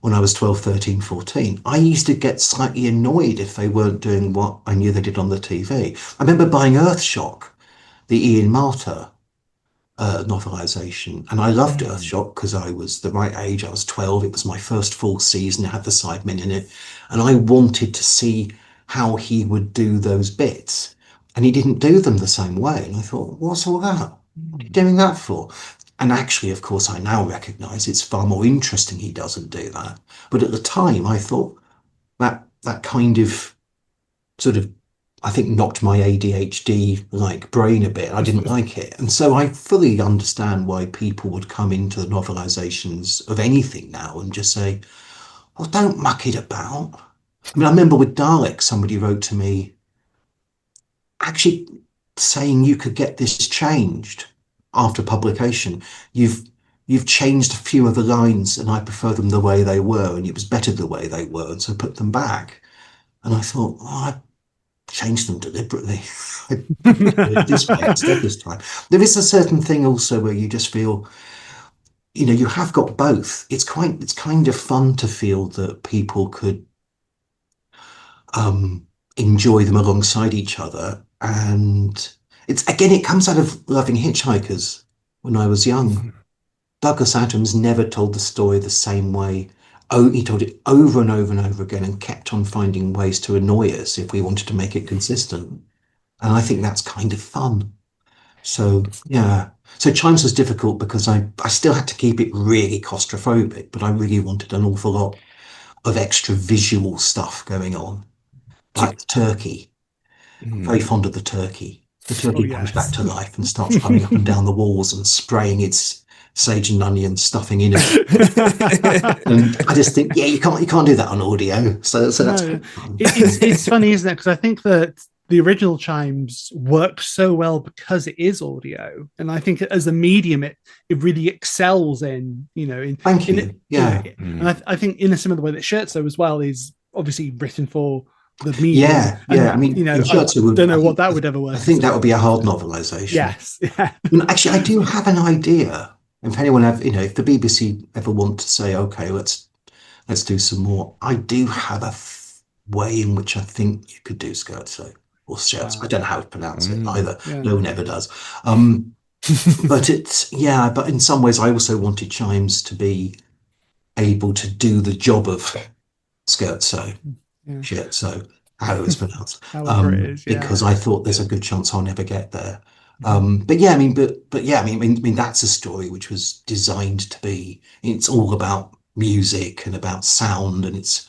when I was 12, 13, 14, I used to get slightly annoyed if they weren't doing what I knew they did on the TV. I remember buying Earthshock, the Ian Marter novelization, and I loved Earthshock because I was the right age. I was 12. It was my first full season. It had the Sidemen in it, and I wanted to see how he would do those bits, and he didn't do them the same way. And I thought, what's all that? What are you doing that for? And actually, of course, I now recognize it's far more interesting he doesn't do that. But at the time, I thought that kind of sort of, I think, knocked my ADHD like brain a bit. I didn't like it. And so I fully understand why people would come into the novelizations of anything now and just say, well, don't muck it about. I mean, I remember with Dalek, somebody wrote to me actually saying you could get this changed after publication. You've changed a few of the lines and I prefer them the way they were, and it was better the way they were, and so put them back. And I thought, I changed them deliberately. This way instead this time. There is a certain thing also where you just feel, you have got both. It's kind of fun to feel that people could enjoy them alongside each other. And it comes out of loving Hitchhikers when I was young. Douglas Adams never told the story the same way. Oh, he told it over and over and over again and kept on finding ways to annoy us if we wanted to make it consistent. And I think that's kind of fun. So, yeah. So Chimes was difficult because I still had to keep it really claustrophobic, but I really wanted an awful lot of extra visual stuff going on, like the turkey. I'm very fond of the turkey. The Oh turkey comes back yes. to life and starts running up and down the walls and spraying its sage and onion stuffing in it. And I just think, yeah, you can't do that on audio. So that's No, quite fun. it's funny, isn't it? Because I think that the original Chimes work so well because it is audio, and I think as a medium, it really excels in Thank in it, you. Yeah. and I think in a similar way that Scherzo as well is obviously written for the medium, Yeah. Yeah. I and mean, in I Scherzo would, don't know what that would ever I work think as that would a be a hard novelization. yes, yeah, And actually, I do have an idea. If anyone have, if the BBC ever want to say, okay, let's do some more, I do have a way in which I think you could do scherzo or scherzo. I wow, don't know how to pronounce it either. yeah, No one ever does. But yeah, but in some ways, I also wanted Chimes to be able to do the job of scherzo, yeah, scherzo, however it's pronounced, however it is, because yeah. I thought there's a good chance I'll never get there. Mhm. But yeah, I mean, but yeah, I mean, that's a story which was designed to be. It's all about music and about sound, and it's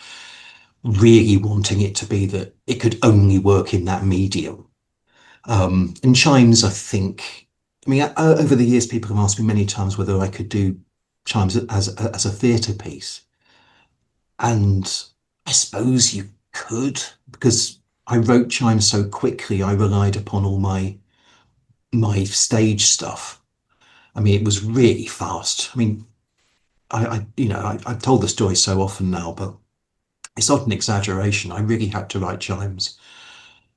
really wanting it to be that it could only work in that medium. And chimes, I think. I mean, over the years, people have asked me many times whether I could do chimes as a theatre piece, and I suppose you could because I wrote chimes so quickly. I relied upon all my stage stuff. I mean, it was really fast. I mean, I've told the story so often now, but it's not an exaggeration. I really had to write chimes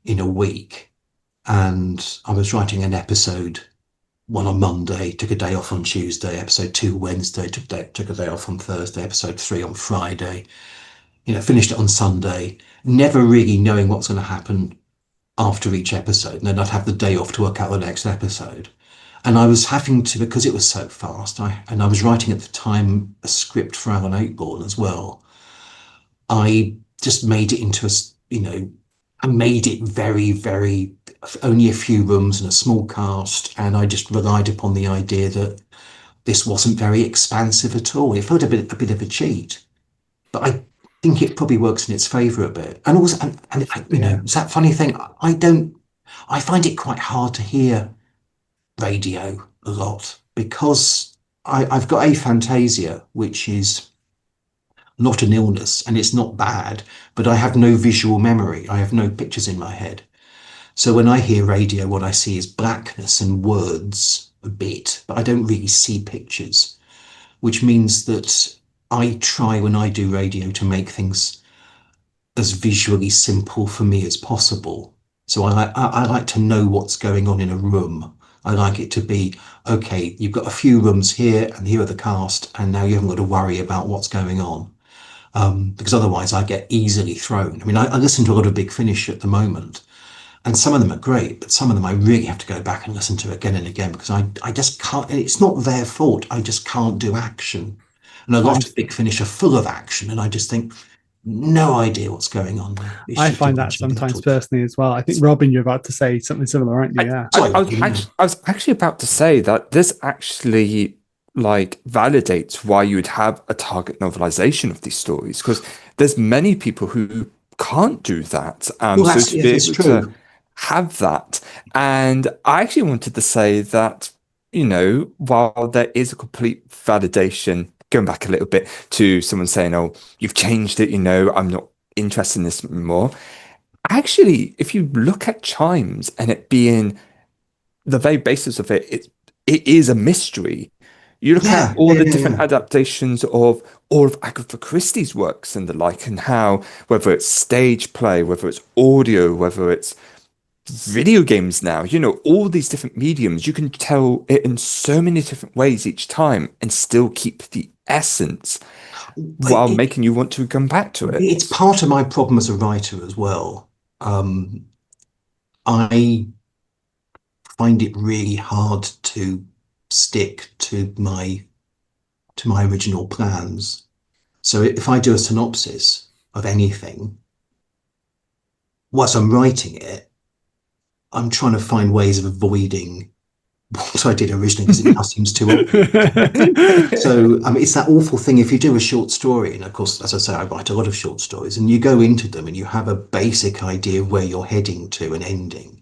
in a week, and I was writing an episode one on Monday, took a day off on Tuesday, episode two Wednesday, took a day off on Thursday, episode three on Friday. Finished it on Sunday, never really knowing what's going to happen after each episode. And then I'd have the day off to work out the next episode. And I was having to, because it was so fast, I was writing at the time a script for Alan Ayckbourn as well. I just made it into I made it very, very, only a few rooms and a small cast. And I just relied upon the idea that this wasn't very expansive at all. It felt a bit of a cheat, but I think it probably works in its favour a bit. And also, Yeah. it's that funny thing. I find it quite hard to hear radio a lot because I've got aphantasia, which is not an illness and it's not bad, but I have no visual memory. I have no pictures in my head. So when I hear radio, what I see is blackness and words a bit, but I don't really see pictures, which means that I try when I do radio to make things as visually simple for me as possible. So I like to know what's going on in a room. I like it to be, okay, you've got a few rooms here and here are the cast, and now you haven't got to worry about what's going on. Because otherwise I get easily thrown. I mean, I listen to a lot of Big Finish at the moment, and some of them are great, but some of them I really have to go back and listen to again and again because I just can't, it's not their fault. I just can't do action. And a lot of Big Finish are full of action, and I just think, no idea what's going on there. It's I just a find that bunch of sometimes little. personally as well. I think Robin, you're about to say something similar, aren't you? Yeah. Sorry, I was actually about to say that this actually like validates why you would have a target novelization of these stories because there's many people who can't do that. well, So that's to yes, be it's able to true. have that, and I actually wanted to say that while there is a complete validation, going back a little bit to someone saying, "Oh, you've changed it," I'm not interested in this anymore. Actually, if you look at Chimes and it being the very basis of it is a mystery. You look at Yeah, all yeah, the yeah, different yeah. adaptations of all of Agatha Christie's works and the like, and how whether it's stage play, whether it's audio, whether it's video games now, all these different mediums, you can tell it in so many different ways each time and still keep the essence But while making you want to come back to it. it's part of my problem as a writer as well. Um, I find it really hard to stick to my to my original plans. So if I do a synopsis of anything, whilst I'm writing it, I'm trying to find ways of avoiding what I did originally because it now seems too obvious. So it's that awful thing if you do a short story, and of course, as I say, I write a lot of short stories, and you go into them and you have a basic idea of where you're heading to an ending.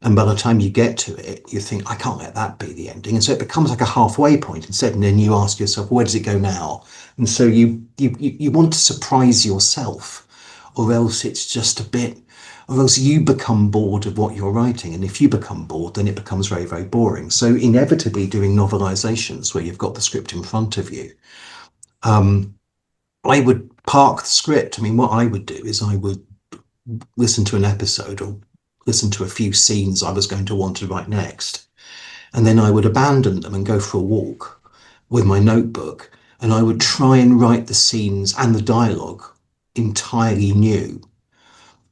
And by the time you get to it, you think, I can't let that be the ending. And so it becomes like a halfway point instead. And then you ask yourself, where does it go now? And so you want to surprise yourself, or else it's just a bit, or else you become bored of what you're writing. And if you become bored, then it becomes very, very boring. So inevitably doing novelizations where you've got the script in front of you, I would park the script. I mean, what I would do is I would listen to an episode or listen to a few scenes I was going to want to write next. And then I would abandon them and go for a walk with my notebook. And I would try and write the scenes and the dialogue entirely new,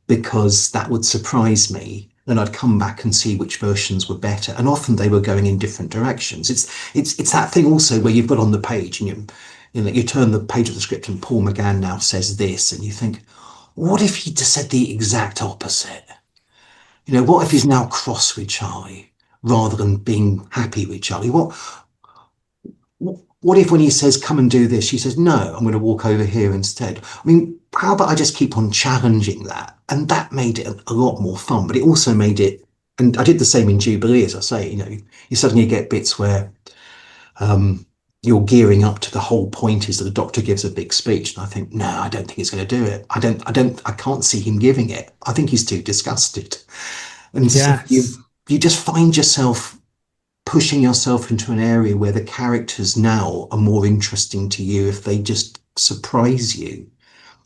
because that would surprise me. Then I'd come back and see which versions were better. And often they were going in different directions. It's that thing also where you've got on the page and you turn the page of the script and Paul McGann now says this, and you think, what if he just said the exact opposite? What if he's now cross with Charlie rather than being happy with Charlie? What if when he says, come and do this, she says, no, I'm going to walk over here instead? I mean, how about I just keep on challenging that? And that made it a lot more fun, but it also made it, and I did the same in Jubilee, as I say, you suddenly get bits where you're gearing up to the whole point is that the Doctor gives a big speech. And I think, no, I don't think he's going to do it. I can't see him giving it. I think he's too disgusted. And so you just find yourself pushing yourself into an area where the characters now are more interesting to you if they just surprise you.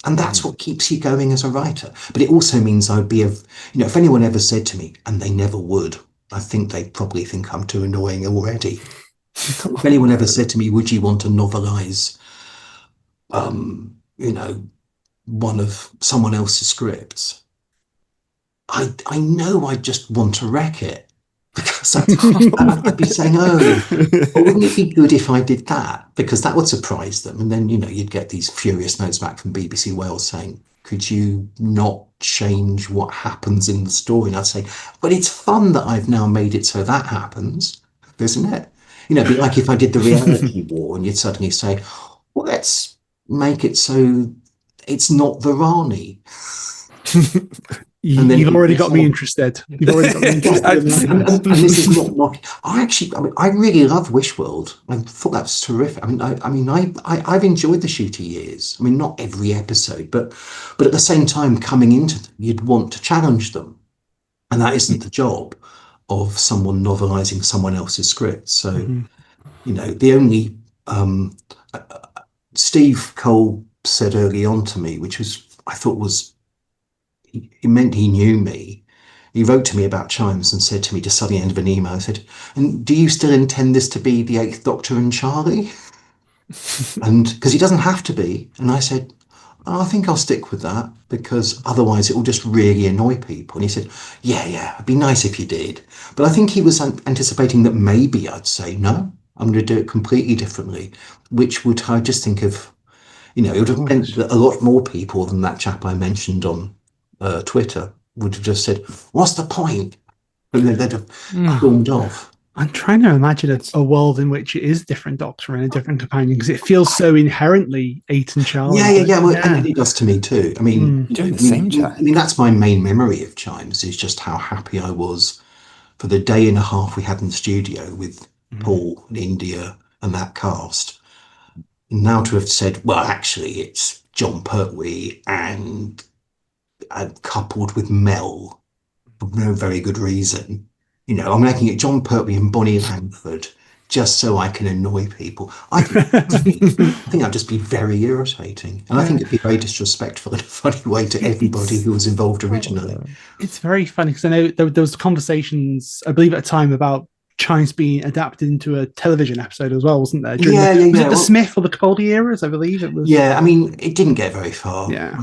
And that's what keeps you going as a writer. But it also means I'd be if anyone ever said to me, and they never would, I think they probably think I'm too annoying already. If anyone ever said to me, would you want to novelize, one of someone else's scripts? I know I'd just want to wreck it, because I'd be saying, wouldn't it be good if I did that? Because that would surprise them. And then, you'd get these furious notes back from BBC Wales saying, could you not change what happens in the story? And I'd say, but it's fun that I've now made it so that happens, isn't it? It'd be like if I did the reality war and you'd suddenly say, well, let's make it so it's not the Rani. You've already got me interested. You've already got me interested. And this is not. I really love Wishworld. I thought that was terrific. I've enjoyed the Shooter years. I mean, not every episode, but at the same time, coming into them, you'd want to challenge them, and that isn't the job of someone novelizing someone else's script. So, the only Steve Cole said early on to me, which I thought was. It meant he knew me. He wrote to me about Chimes and said to me just at the end of an email, I said, and do you still intend this to be the Eighth Doctor and Charlie? And because he doesn't have to be. And I said, I think I'll stick with that, because otherwise it will just really annoy people. And he said, yeah, it'd be nice if you did. But I think he was anticipating that maybe I'd say, no, I'm going to do it completely differently, which would, I just think of, it would have meant that a lot more people than that chap I mentioned on Twitter would have just said, what's the point? And then they'd have stormed off. I'm trying to imagine a world in which it is different Doctor and a different companion, because it feels so inherently Eight and Charlie. Yeah. Well, and it does to me too. I mean, doing the same chat. I mean, that's my main memory of Chimes, is just how happy I was for the day and a half we had in the studio with Paul and India and that cast. And now to have said, well, actually, it's John Pertwee and coupled with Mel for no very good reason. I'm making it John Pertwee and Bonnie Langford just so I can annoy people. I think that'd just be very irritating. And I think it'd be very disrespectful in a funny way to everybody who was involved originally. It's very funny, because I know there was conversations, I believe at a time, about Chimes being adapted into a television episode as well, wasn't there? Was it the Smith or the Capaldi eras, I believe it was? Yeah, I mean, it didn't get very far. Yeah.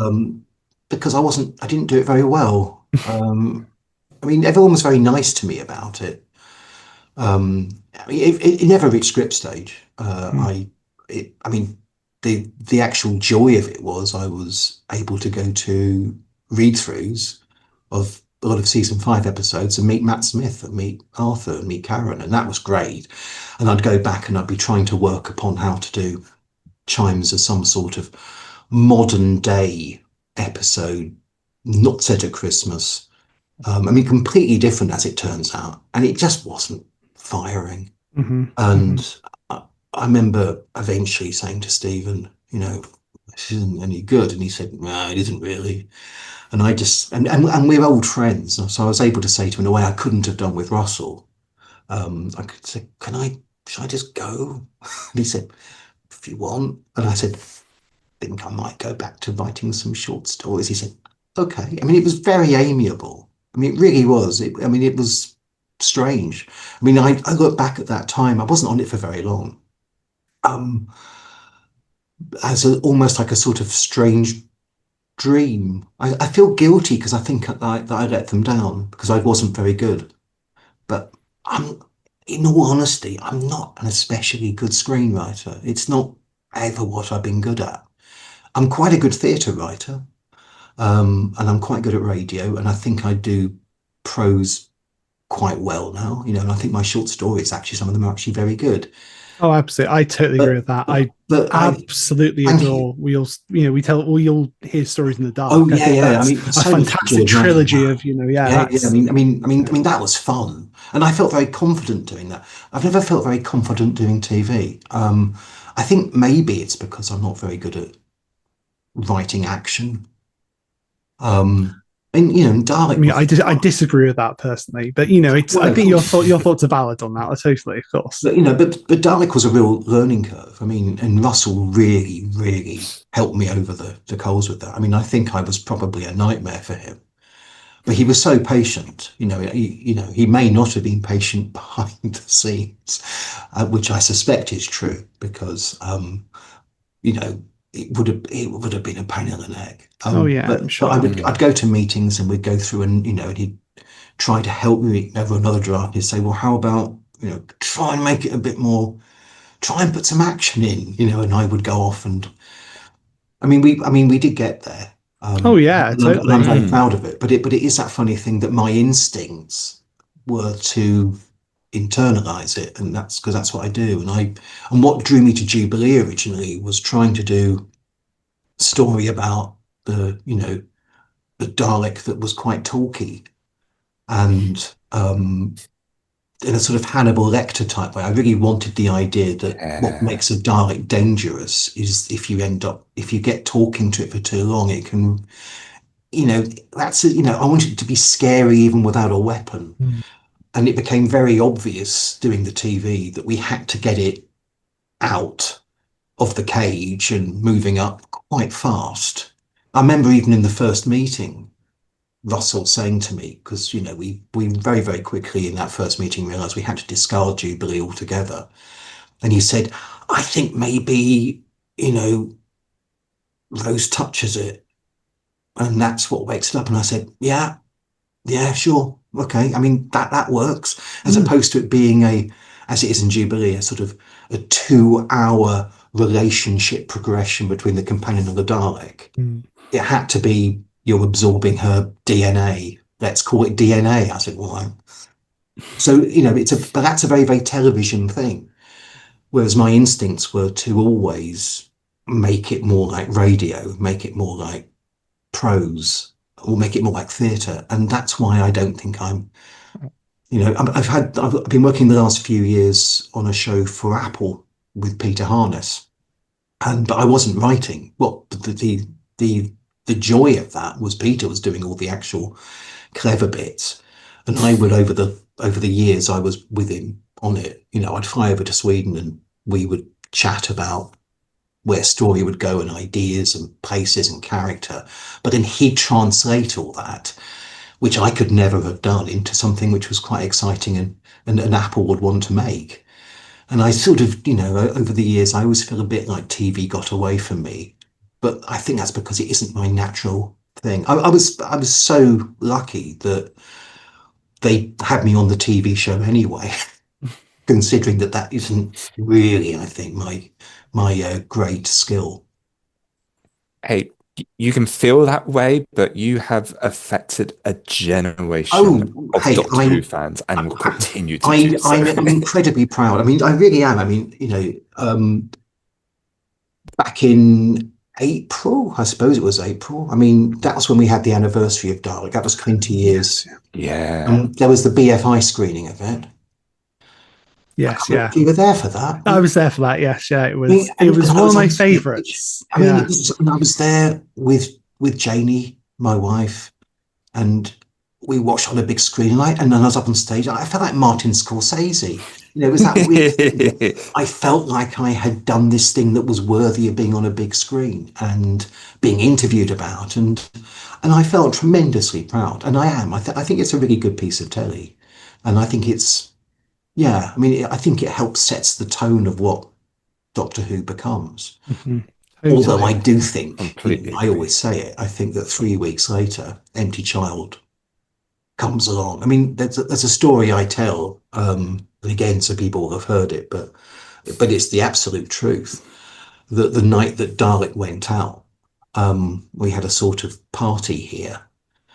Because I didn't do it very well. I mean, everyone was very nice to me about it. I mean, it never reached script stage. I the actual joy of it was I was able to go to read-throughs of a lot of season 5 episodes and meet Matt Smith and meet Arthur and meet Karen, and that was great. And I'd go back and I'd be trying to work upon how to do Chimes as some sort of modern day episode, not set at Christmas. Completely different as it turns out, and it just wasn't firing. And I remember eventually saying to Stephen, this isn't any good, and he said, no, it isn't really. And I just and we're old friends, so I was able to say to him in a way I couldn't have done with Russell. I could say, should I just go? And he said, if you want. And I said, I think I might go back to writing some short stories. He said, okay. It was very amiable. It really was. It was strange. I look back at that time. I wasn't on it for very long. As almost like a sort of strange dream. I feel guilty because I think that I let them down because I wasn't very good. But in all honesty, I'm not an especially good screenwriter. It's not ever what I've been good at. I'm quite a good theatre writer, and I'm quite good at radio, and I think I do prose quite well now, and I think my short stories, actually, some of them are actually very good. Oh, absolutely. I totally agree with that. I absolutely adore Wheels. We'll hear stories in the dark. Oh, yeah. A fantastic trilogy of, that was fun. And I felt very confident doing that. I've never felt very confident doing TV. I think maybe it's because I'm not very good at writing action. Dalek. I disagree with that personally, but I think your thoughts are valid on that. Totally, of course. But but Dalek was a real learning curve. And Russell really, really helped me over the coals with that. I think I was probably a nightmare for him, but he was so patient. He may not have been patient behind the scenes, which I suspect is true because it would have been a pain in the neck. I'm sure. But I'd go to meetings and we'd go through and he'd try to help me over another draft. He'd say, well, how about try and make it a bit more, try and put some action in, and I would go off and we did get there. Totally. And I'm very proud of it. But it is that funny thing that my instincts were to internalize it, and that's because that's what I do. And what drew me to Jubilee originally was trying to do a story about the Dalek that was quite talky, and in a sort of Hannibal Lecter type way. I really wanted the idea that what makes a Dalek dangerous is if you get talking to it for too long, it can, I wanted it to be scary even without a weapon. And it became very obvious doing the TV that we had to get it out of the cage and moving up quite fast. I remember even in the first meeting, Russell saying to me, because we very, very quickly in that first meeting realized we had to discard Jubilee altogether. And he said, I think maybe, Rose touches it and that's what wakes it up. And I said, yeah, sure. Okay. That works, as opposed to it being as it is in Jubilee, a sort of a 2-hour relationship progression between the companion and the Dalek. It had to be, you're absorbing her DNA. Let's call it DNA. I said, well, so, but that's a very, very television thing. Whereas my instincts were to always make it more like radio, make it more like prose, or make it more like theatre. And that's why I don't think I'm, I've been working the last few years on a show for Apple with Peter Harness, but I wasn't writing. Well, the joy of that was Peter was doing all the actual clever bits, and I would over the years I was with him on it. I'd fly over to Sweden and we would chat about where story would go and ideas and places and character, but then he'd translate all that, which I could never have done, into something which was quite exciting and Apple would want to make. And I sort of, over the years, I always feel a bit like TV got away from me. But I think that's because it isn't my natural thing. I was so lucky that they had me on the TV show anyway. considering that isn't really, I think, my great skill. Hey, you can feel that way, but you have affected a generation Oh, of hey, Doctor Who fans and will continue to do so. I'm incredibly proud. I mean, I really am. I mean, back in April, I suppose it was April. I mean, that was when we had the anniversary of Dalek. That was 20 years. Yeah. There was the BFI screening of it. Yes, yeah. You were there for that. I was there for that. Yes, yeah. It I mean, was and I one of was my on favourites. stage. I mean, and I was there with Janie, my wife, and we watched on a big screen. And then I was up on stage. I felt like Martin Scorsese. It was that weird thing. I felt like I had done this thing that was worthy of being on a big screen and being interviewed about, and I felt tremendously proud. And I am. I think it's a really good piece of telly, and I think it's. Yeah, I mean, I think it helps sets the tone of what Doctor Who becomes. Mm-hmm. Although I do think, completely I always say it, I think that 3 weeks later, Empty Child comes along. I mean, there's a story I tell, again, so people have heard it, but it's the absolute truth that the night that Dalek went out, we had a sort of party here.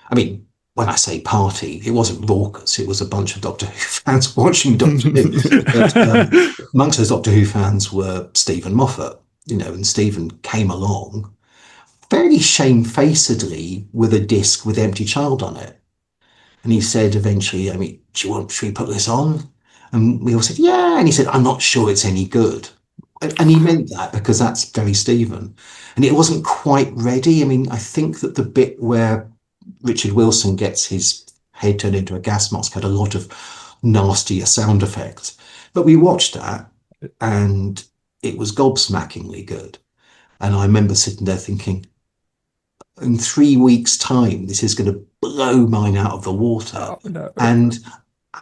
I mean, when I say party, it wasn't raucous. It was a bunch of Doctor Who fans watching Doctor Who. But amongst those Doctor Who fans were Stephen Moffat, and Stephen came along fairly shamefacedly with a disc with Empty Child on it. And he said eventually, I mean, should we put this on? And we all said, yeah. And he said, I'm not sure it's any good. And he meant that because that's very Stephen. And it wasn't quite ready. I mean, I think that the bit where Richard Wilson gets his head turned into a gas mask had a lot of nastier sound effects. But we watched that and it was gobsmackingly good. And I remember sitting there thinking, in 3 weeks' time, this is going to blow mine out of the water. Oh, no. And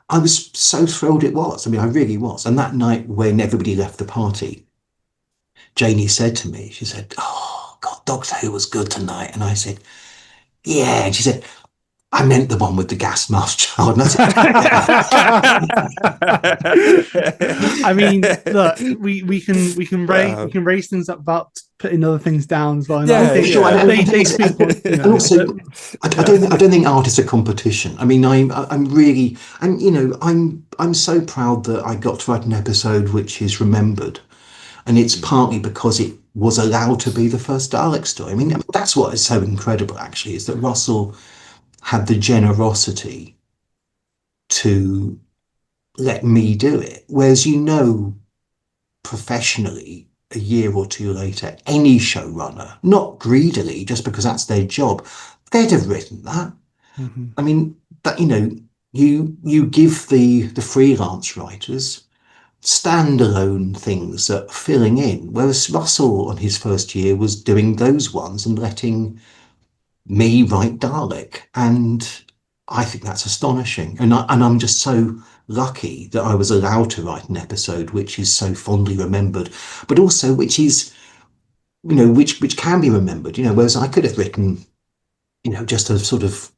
I was so thrilled it was. I mean, I really was. And that night when everybody left the party, Janie said to me, she said, oh, God, Doctor Who was good tonight. And I said, yeah. And she said, I meant the one with the gas mask child. And I said, I mean, look, we can raise things up about putting other things down as well. And Yeah, I think sure. they speak. And also, I don't think art is a competition. I mean, I'm really, and I'm so proud that I got to write an episode which is remembered, and it's partly because it was allowed to be the first Dalek story. I mean, that's what is so incredible. Actually, is that Russell had the generosity to let me do it, whereas professionally, a year or two later, any showrunner, not greedily, just because that's their job, they'd have written that. Mm-hmm. I mean, that you give the freelance writers standalone things that are filling in, whereas Russell on his first year was doing those ones and letting me write Dalek, and I think that's astonishing. And I'm just so lucky that I was allowed to write an episode which is so fondly remembered, but also which is, which can be remembered. Whereas I could have written, just a sort of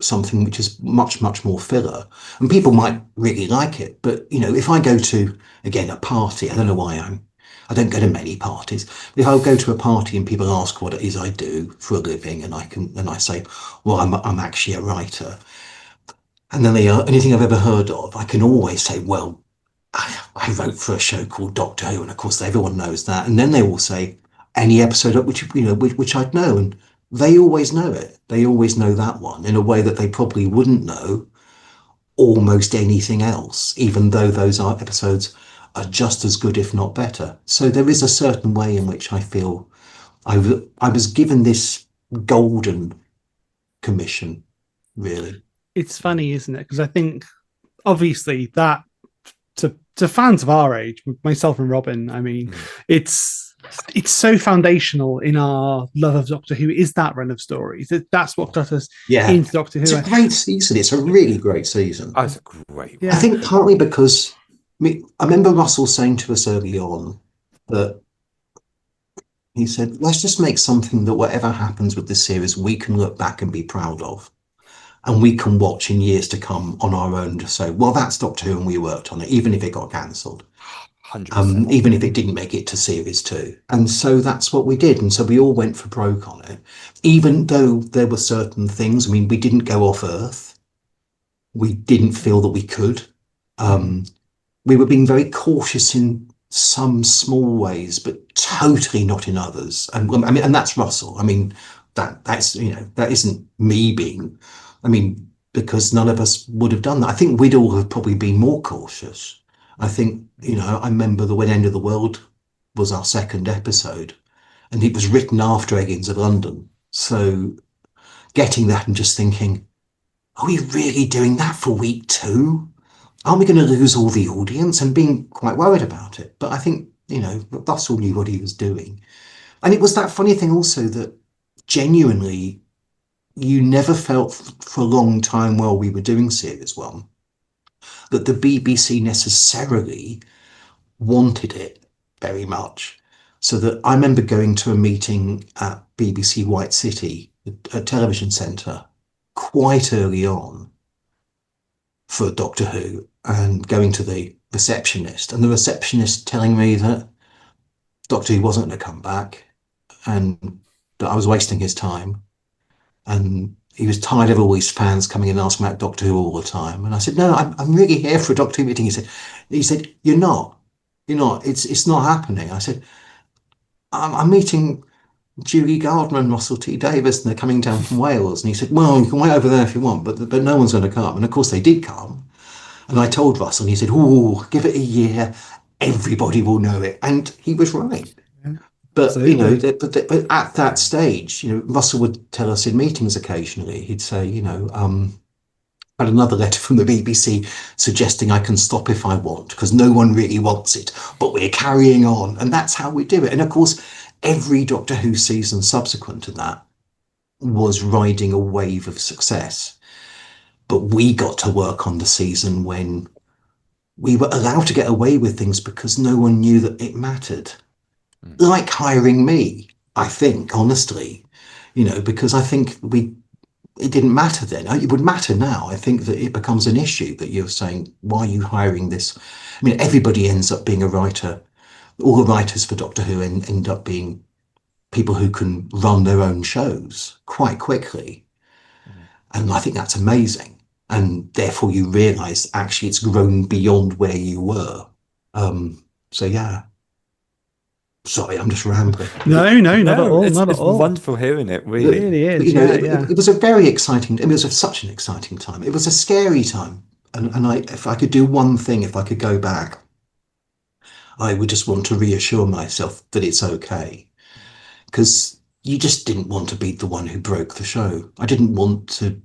something which is much, much more filler, and people might really like it. But if I go to again a party, I don't know why I don't go to many parties. If I go to a party and people ask what it is I do for a living, and I say, well, I'm actually a writer, and then they are anything I've ever heard of, I can always say, well, I wrote for a show called Doctor Who, and of course everyone knows that. And then they will say any episode which I'd know, and they always know it. They always know that one in a way that they probably wouldn't know almost anything else, even though those episodes are just as good, if not better. So there is a certain way in which I feel I was given this golden commission, really. It's funny, isn't it? Because I think obviously that to fans of our age, myself and Robin, I mean, it's so foundational in our love of Doctor Who is that run of stories. That's what got us into Doctor Who. It's a great season. It's a really great season. Oh, it's a great one. I think partly because I remember Russell saying to us early on that he said, let's just make something that whatever happens with this series, we can look back and be proud of. and we can watch in years to come on our own to say, well, that's Doctor Who and we worked on it, even if it got cancelled. 100%. Even if it didn't make it to series 2. And so that's what we did. And so we all went for broke on it, even though there were certain things. I mean, we didn't go off Earth. We didn't feel that we could. We were being very cautious in some small ways, but totally not in others. And I mean, and that's Russell. I mean, that's, you know, that isn't me being, I mean, because none of us would have done that. I think we'd all have probably been more cautious. I think, you know, I remember the When End of the World was our second episode, and it was written after Eggins of London. So getting that and just thinking, are we really doing that for week 2? Aren't we going to lose all the audience? And being quite worried about it. But I think, you know, Russell knew what he was doing. And it was that funny thing also that genuinely you never felt for a long time while we were doing series 1 that the BBC necessarily wanted it very much. So that I remember going to a meeting at BBC White City, a television centre, quite early on for Doctor Who, and going to the receptionist, and the receptionist telling me that Doctor Who wasn't going to come back and that I was wasting his time, and he was tired of all these fans coming in and asking about Doctor Who all the time. And I said, no, I'm really here for a Doctor Who meeting. He said, you're not, it's not happening. I said, I'm meeting Julie Gardner and Russell T Davis, and they're coming down from Wales. And he said, well, you can wait over there if you want, but no one's going to come. And of course they did come. And I told Russell, and he said, oh, give it a year, everybody will know it. And he was right. Yeah, but, absolutely. You know, but at that stage, you know, Russell would tell us in meetings occasionally, he'd say, you know, I had another letter from the BBC suggesting I can stop if I want, because no one really wants it, but we're carrying on. And that's how we do it. And of course, every Doctor Who season subsequent to that was riding a wave of success. But we got to work on the season when we were allowed to get away with things because no one knew that it mattered. Like hiring me, I think, honestly, you know, because I think it didn't matter then. It would matter now. I think that it becomes an issue that you're saying, why are you hiring this? I mean, everybody ends up being a writer. All the writers for Doctor Who end up being people who can run their own shows quite quickly. And I think that's amazing. And therefore you realise actually it's grown beyond where you were. So yeah. Sorry, I'm just rambling. No, not at all. It's not at all. Wonderful hearing it, really. It really is. You know, yeah. It was a very exciting, it was such an exciting time. It was a scary time. And if I could do one thing, if I could go back, I would just want to reassure myself that it's okay. Because you just didn't want to be the one who broke the show. I didn't want to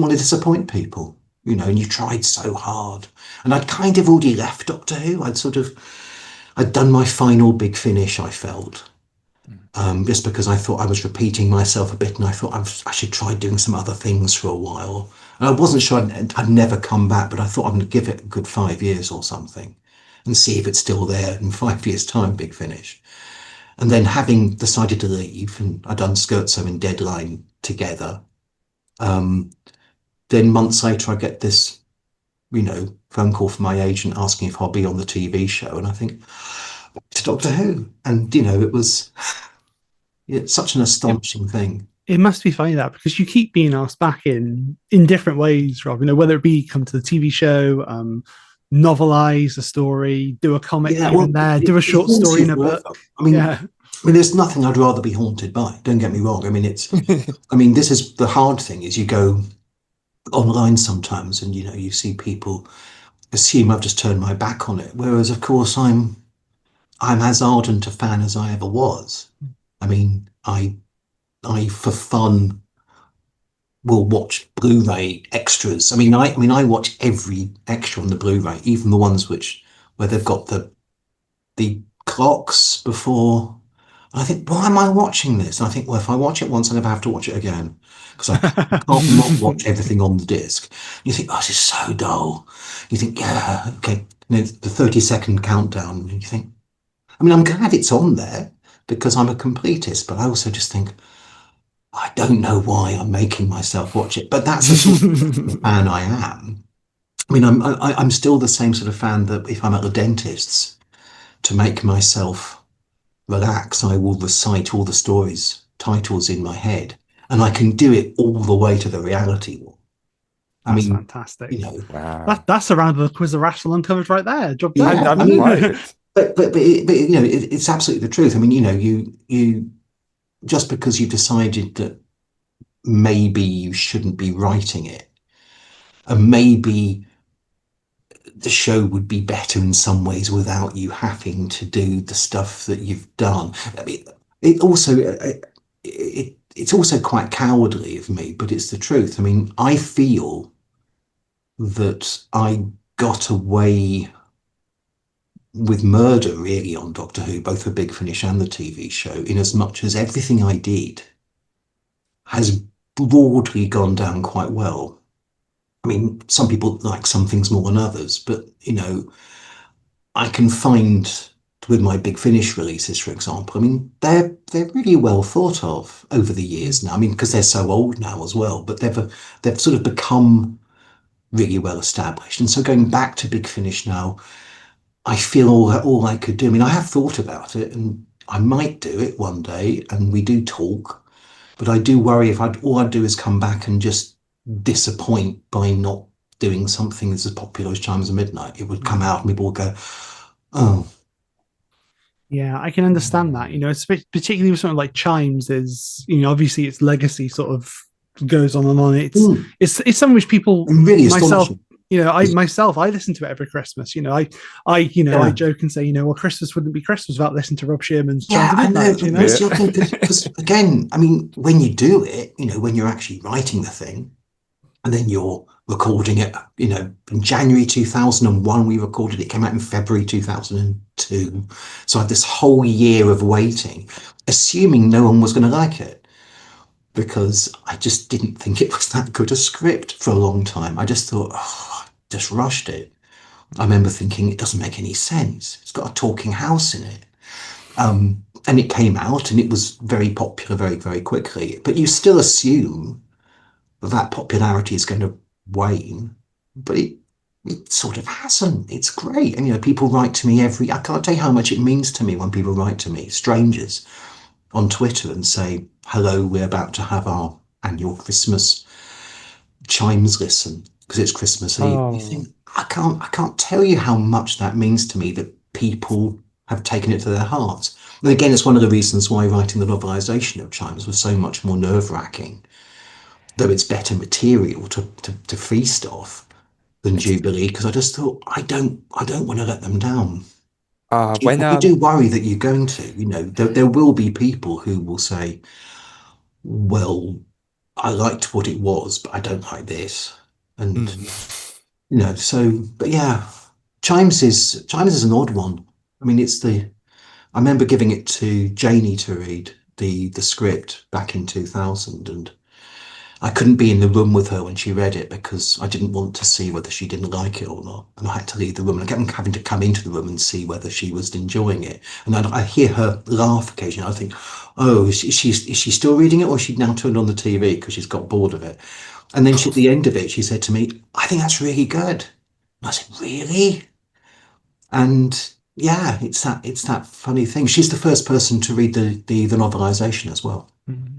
disappoint people, you know, and you tried so hard. And I'd kind of already left Doctor Who. I'd done my final big finish, I felt, just because I thought I was repeating myself a bit, and I thought I should try doing some other things for a while. And I wasn't sure I'd never come back, but I thought I'm going to give it a good 5 years or something and see if it's still there in 5 years' time, big finish. And then having decided to leave, and I'd done Scherzo and Deadline together, then months later I get this, you know, phone call from my agent asking if I'll be on the TV show, and I think, to Doctor Who. And, you know, it's such an astonishing thing. It must be funny that, because you keep being asked back in different ways, Rob, you know, whether it be come to the TV show, novelize a story, do a comic do a short story in a book. I mean, there's nothing I'd rather be haunted by. Don't get me wrong. I mean, this is the hard thing, is you go online sometimes and, you know, you see people assume I've just turned my back on it. Whereas, of course, I'm as ardent a fan as I ever was. I mean, I for fun will watch Blu-ray extras. I mean, I watch every extra on the Blu-ray, even the ones where they've got the clocks before. And I think, why am I watching this? And I think, well, if I watch it once, I never have to watch it again, because I can't not watch everything on the disc. You think, oh, this is so dull. You think, yeah, okay, you know, the 30-second countdown. And you think, I mean, I'm glad it's on there because I'm a completist, but I also just think, I don't know why I'm making myself watch it, but that's the sort of fan I am. I mean, I'm still the same sort of fan that if I'm at the dentist's, to make myself relax, I will recite all the stories titles in my head, and I can do it all the way to the reality wall. I That's mean, fantastic. you know, Wow. That's a round of the quiz of rational uncovered right there. Job yeah, done. I mean, Right. but you know, it's absolutely the truth. I mean, you know, you just because you've decided that maybe you shouldn't be writing it, and maybe the show would be better in some ways without you having to do the stuff that you've done. I mean, it also it's also quite cowardly of me, but it's the truth. I mean, I feel that I got away with murder really on Doctor Who, both the Big Finish and the TV show, in as much as everything I did has broadly gone down quite well. I mean, some people like some things more than others, but you know, I can find with my Big Finish releases, for example, I mean, they're really well thought of over the years now. I mean, because they're so old now as well, but they've sort of become really well established. And so going back to Big Finish now, I feel all I could do. I mean, I have thought about it, and I might do it one day, and we do talk, but I do worry if all I'd do is come back and just disappoint by not doing something that's as popular as Chimes of Midnight. It would come out and people would go, "Oh, Yeah, I can understand that. You know, particularly with something like Chimes, is obviously its legacy sort of goes on and on. It's something which people, I'm really myself, astonishing." I listen to it every Christmas. I Yeah. joke and say, well, Christmas wouldn't be Christmas without listening to Rob Shearman's Yeah, Chimes of I know. Midnight. But it's the other thing, because again, I mean, when you do it, when you're actually writing the thing, and then you're recording it, in January 2001, we recorded it, came out in February 2002. So I had this whole year of waiting, assuming no one was going to like it, because I just didn't think it was that good a script for a long time. I just thought, oh, I just rushed it. I remember thinking it doesn't make any sense. It's got a talking house in it. And it came out and it was very popular very, very quickly. But you still assume that popularity is going to wane. But it sort of hasn't. It's great. And, people write to me I can't tell you how much it means to me when people write to me, strangers, on Twitter and say, hello, we're about to have our annual Christmas Chimes listen because it's Christmas Eve. You think, I can't tell you how much that means to me that people have taken it to their hearts. And again, it's one of the reasons why writing the novelisation of Chimes was so much more nerve-wracking, though it's better material to feast off than Jubilee, because I just thought I don't want to let them down. When I do worry that you're going to, there will be people who will say, well, I liked what it was, but I don't like this. And but yeah, Chimes is an odd one. I mean, I remember giving it to Janie to read the script back in 2000, and I couldn't be in the room with her when she read it because I didn't want to see whether she didn't like it or not, and I had to leave the room. And I kept having to come into the room and see whether she was enjoying it. And I hear her laugh occasionally. I think, oh, is she still reading it, or she now turned on the TV because she's got bored of it? And then at the end of it, she said to me, I think that's really good. And I said, really? And yeah, it's that funny thing. She's the first person to read the novelization as well. Mm-hmm.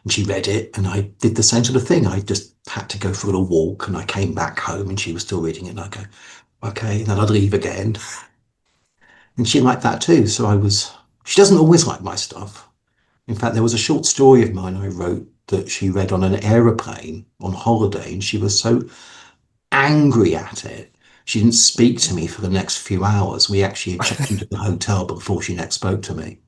And she read it, and I did the same sort of thing. I just had to go for a little walk, and I came back home, and she was still reading it. And I go, okay, and then I'd leave again. And she liked that too. She doesn't always like my stuff. In fact, there was a short story of mine I wrote that she read on an aeroplane on holiday, and she was so angry at it. She didn't speak to me for the next few hours. We actually had checked into the hotel before she next spoke to me.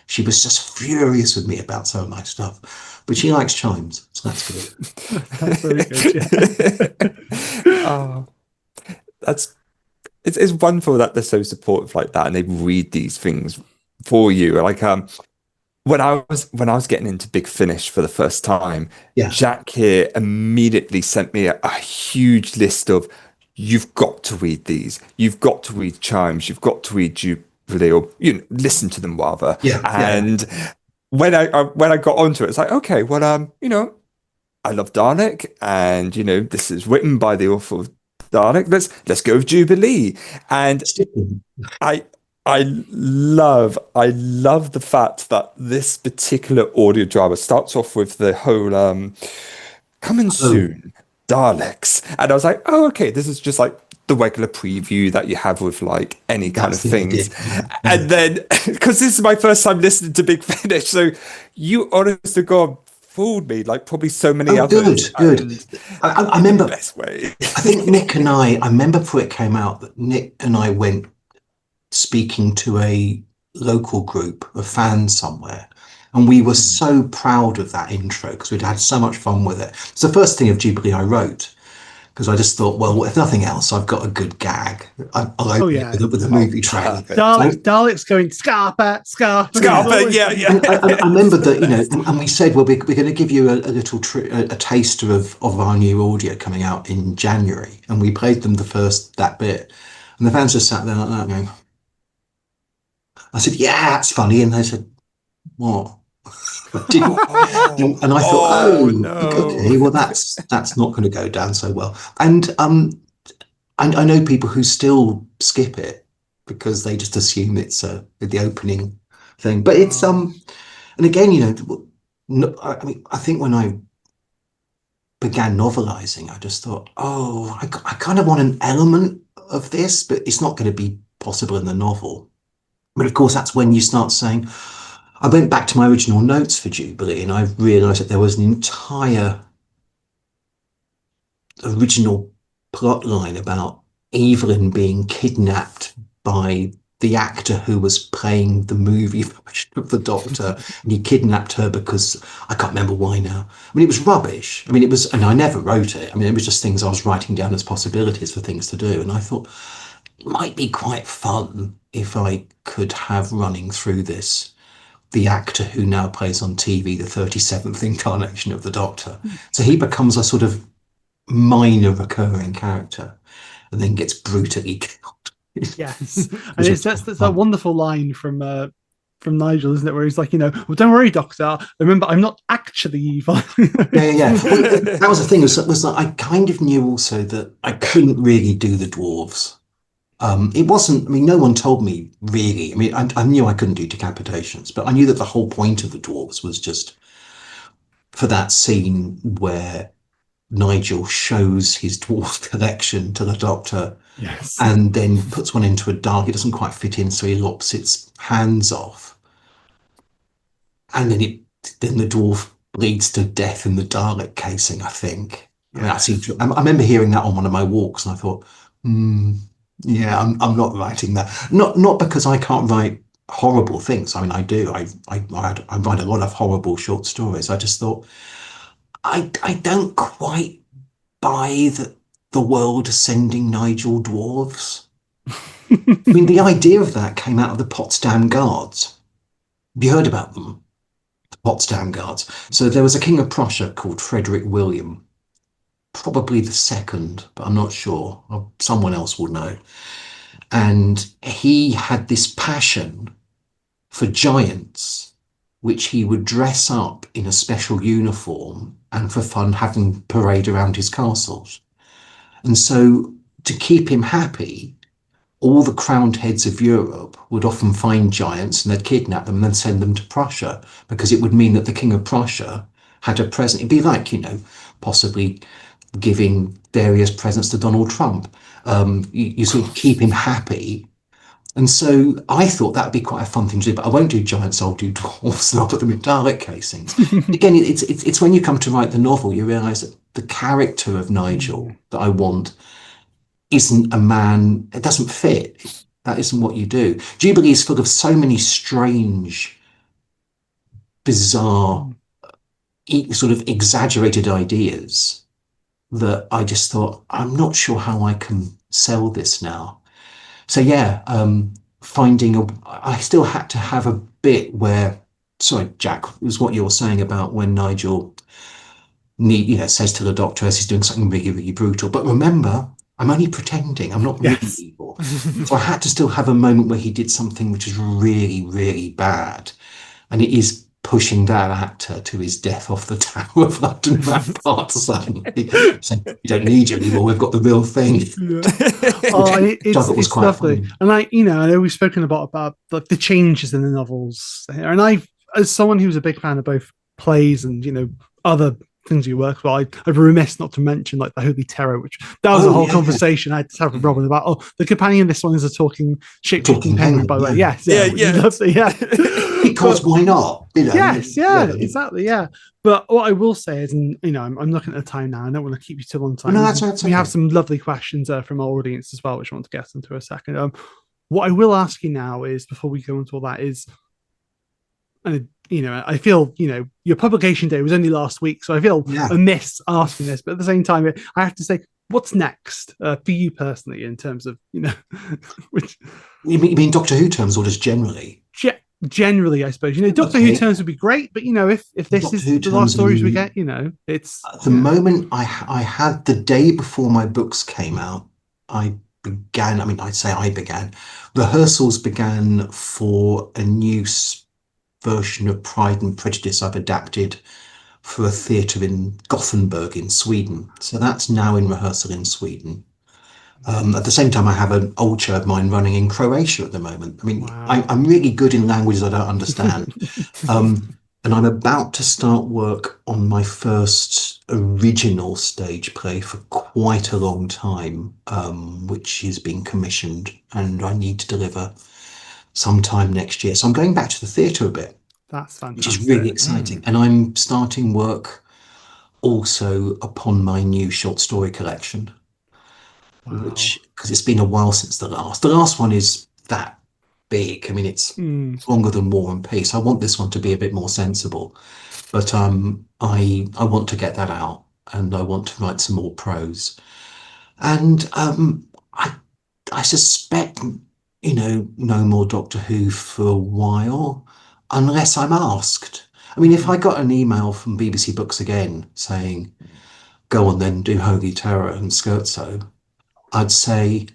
She was just furious with me about some of my stuff. But she likes Chimes, so that's good. That's very good. Yeah. It's wonderful that they're so supportive like that, and they read these things for you. Like when I was getting into Big Finish for the first time, Yeah. Jack here immediately sent me a huge list of, you've got to read these, you've got to read Chimes, you've got to read Jubilee, or listen to them rather. Yeah. And when I got onto it, it's like, okay, well, I love Dalek, and this is written by the author of Dalek. Let's go with Jubilee, and I I love the fact that this particular audio drama starts off with the whole coming soon, Daleks, and I was like, oh, okay, this is just like the regular preview that you have with like any kind of things. And then, because this is my first time listening to Big Finish, so you honest to God fooled me like probably so many others. Good. I remember, best way. I think Nick and I remember before it came out that Nick and I went speaking to a local group of fans somewhere. And we were so proud of that intro because we'd had so much fun with it. It's the first thing of Jubilee I wrote because I just thought, well, if nothing else, I've got a good gag. I'll open it with a movie trailer. Dalek's going, Scarpa. Yeah. I remember that, and we said, well, we're going to give you a little a taster of our new audio coming out in January. And we played them that bit. And the fans just sat there like that going, I said, yeah, that's funny. And they said, what? And I thought, no. Okay, well, that's not going to go down so well. And I know people who still skip it because they just assume it's the opening thing. But it's and again, I mean, I think when I began novelizing, I just thought, I kind of want an element of this, but it's not going to be possible in the novel. But of course, that's when you start saying, I went back to my original notes for Jubilee and I realised that there was an entire original plot line about Evelyn being kidnapped by the actor who was playing the movie of the Doctor, and he kidnapped her because I can't remember why now. I mean, it was rubbish. I mean, it was, and I never wrote it. I mean, it was just things I was writing down as possibilities for things to do. And I thought it might be quite fun if I could have running through this the actor who now plays on TV the 37th incarnation of the Doctor. So he becomes a sort of minor recurring character and then gets brutally killed. Yes. And that's a wonderful line from Nigel, isn't it? Where he's like, well, don't worry, Doctor. Remember, I'm not actually evil. Yeah. Well, that was the thing, was that I kind of knew also that I couldn't really do the dwarves. It wasn't, I mean, no one told me really. I mean, I knew I couldn't do decapitations, but I knew that the whole point of the dwarves was just for that scene where Nigel shows his dwarf collection to the Doctor, yes, and then puts one into a Dalek. It doesn't quite fit in, so he lops its hands off, and then the dwarf bleeds to death in the Dalek casing, I think. Yes. I remember hearing that on one of my walks, and I thought, yeah, I'm not writing that. Not because I can't write horrible things. I mean, I do. I write a lot of horrible short stories. I just thought I don't quite buy the world sending Nigel dwarves. I mean, the idea of that came out of the Potsdam Guards. Have you heard about them? The Potsdam Guards. So there was a king of Prussia called Frederick William, probably the second, but I'm not sure. Someone else will know. And he had this passion for giants, which he would dress up in a special uniform and for fun have them parade around his castles. And so to keep him happy, all the crowned heads of Europe would often find giants and they'd kidnap them and then send them to Prussia, because it would mean that the King of Prussia had a present. It'd be like, possibly giving various presents to Donald Trump. You sort of keep him happy. And so I thought that would be quite a fun thing to do, but I won't do giants, I'll do dwarfs, and I'll put them in Dalek casings. Again, it's when you come to write the novel, you realise that the character of Nigel that I want isn't a man, it doesn't fit. That isn't what you do. Jubilee is full of so many strange, bizarre, sort of exaggerated ideas that I just thought, I'm not sure how I can sell this now. So yeah, I still had to have a bit where, sorry, Jack, it was what you were saying about when Nigel says to the Doctor as he's doing something really, really brutal, but remember, I'm only pretending, I'm not really evil. So I had to still have a moment where he did something which is really, really bad. And it is pushing that actor to his death off the Tower of London ramparts suddenly, saying, "We don't need you anymore. We've got the real thing." Oh, and It's lovely. funny. And I know we've spoken about like the changes in the novels here, and as someone who's a big fan of both plays and other things you work with, I'd be remiss not to mention like the Holy Terror, which that was a whole conversation I had to have with Robin about. Oh, the companion in this one is a talking shape-shifting penguin, by the way. Yes, yeah. Lovely, yeah. Because why not? Yes, exactly, yeah. But what I will say is, and I'm looking at the time now. I don't want to keep you too long time. No, that's we have some lovely questions from our audience as well, which I want to get into a second. What I will ask you now is, before we go into all that, is, I feel, your publication day was only last week, so I feel amiss asking this, but at the same time, I have to say, what's next for you personally in terms of, which you mean Doctor Who terms or just generally? Generally, I suppose, Doctor Who terms would be great, but if this Doctor is Who the last stories we terms, get, it's at the moment I had the day before my books came out, I began rehearsals began for a new version of Pride and Prejudice I've adapted for a theatre in Gothenburg in Sweden. So that's now in rehearsal in Sweden. At the same time, I have an old show of mine running in Croatia at the moment. I mean, wow. I'm really good in languages I don't understand. And I'm about to start work on my first original stage play for quite a long time, which is being commissioned, and I need to deliver sometime next year. So I'm going back to the theatre a bit. That's fantastic. Which is really exciting. And I'm starting work also upon my new short story collection. Wow. Which, because it's been a while since the last one is that big. I mean, it's longer than War and Peace. I want this one to be a bit more sensible, but I want to get that out, and I want to write some more prose, and I suspect no more Doctor Who for a while, unless I'm asked. I mean, if I got an email from BBC Books again saying, "Go on then, do Holy Terror and Scherzo," I'd say,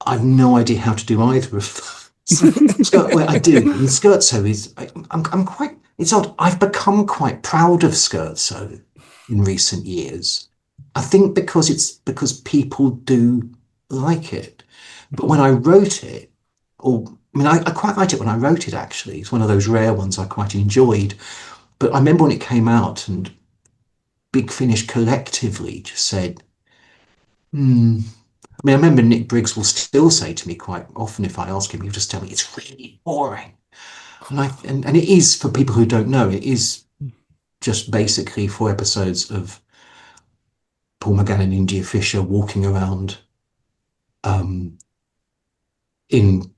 I've no idea how to do either of those. Well, I do. And Scherzo is, I'm quite, it's odd. I've become quite proud of Scherzo in recent years. I think because people do like it. But when I wrote it, I quite liked it when I wrote it, actually. It's one of those rare ones I quite enjoyed. But I remember when it came out and Big Finish collectively just said, I remember Nick Briggs will still say to me quite often, if I ask him, he'll just tell me it's really boring. And it is, for people who don't know, it is just basically 4 episodes of Paul McGann and India Fisher walking around in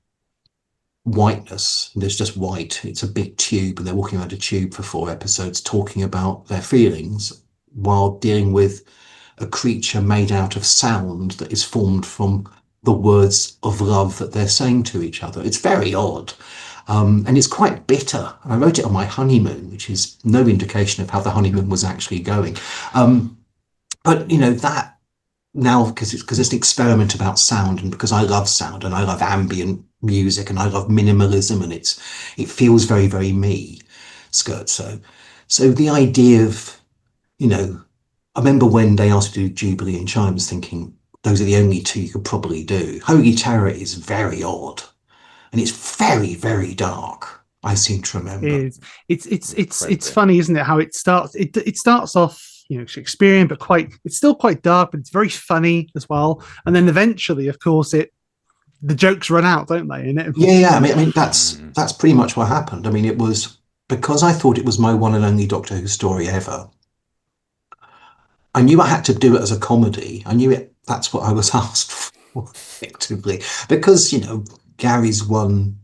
whiteness. There's just white. It's a big tube, and they're walking around a tube for 4 episodes talking about their feelings while dealing with a creature made out of sound that is formed from the words of love that they're saying to each other. It's very odd. And it's quite bitter. I wrote it on my honeymoon, which is no indication of how the honeymoon was actually going. But that now, because it's an experiment about sound, and because I love sound and I love ambient music and I love minimalism, and it feels very, very me, Scherzo. So the idea of, I remember when they asked to do Jubilee and Chimes, thinking those are the only 2 you could probably do. Holy Terror is very odd, and it's very, very dark. I seem to remember. It's funny, isn't it? How it starts. It starts off, Shakespearean, but it's still quite dark, but it's very funny as well. And then eventually, of course, the jokes run out, don't they? Yeah. I mean, that's pretty much what happened. I mean, it was because I thought it was my one and only Doctor Who story ever. I knew I had to do it as a comedy. I knew that's what I was asked for, effectively. Because, Gary's one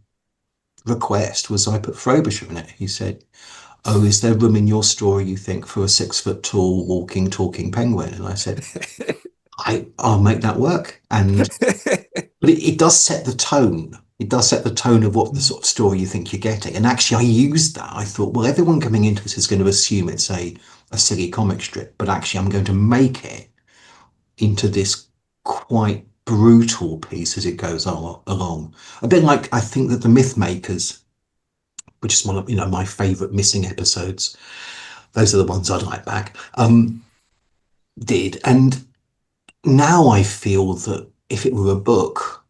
request was I put Frobisher in it. He said, "Oh, is there room in your story, you think, for a 6-foot-tall, walking, talking penguin?" And I said, I'll make that work. But it does set the tone. It does set the tone of what the sort of story you think you're getting. And actually, I used that. I thought, well, everyone coming into this is going to assume it's a silly comic strip, but actually I'm going to make it into this quite brutal piece as it goes along. A bit like, I think that the Myth Makers which is one of my favourite missing episodes. Those are the ones I'd like back. Did, and now I feel that if it were a book,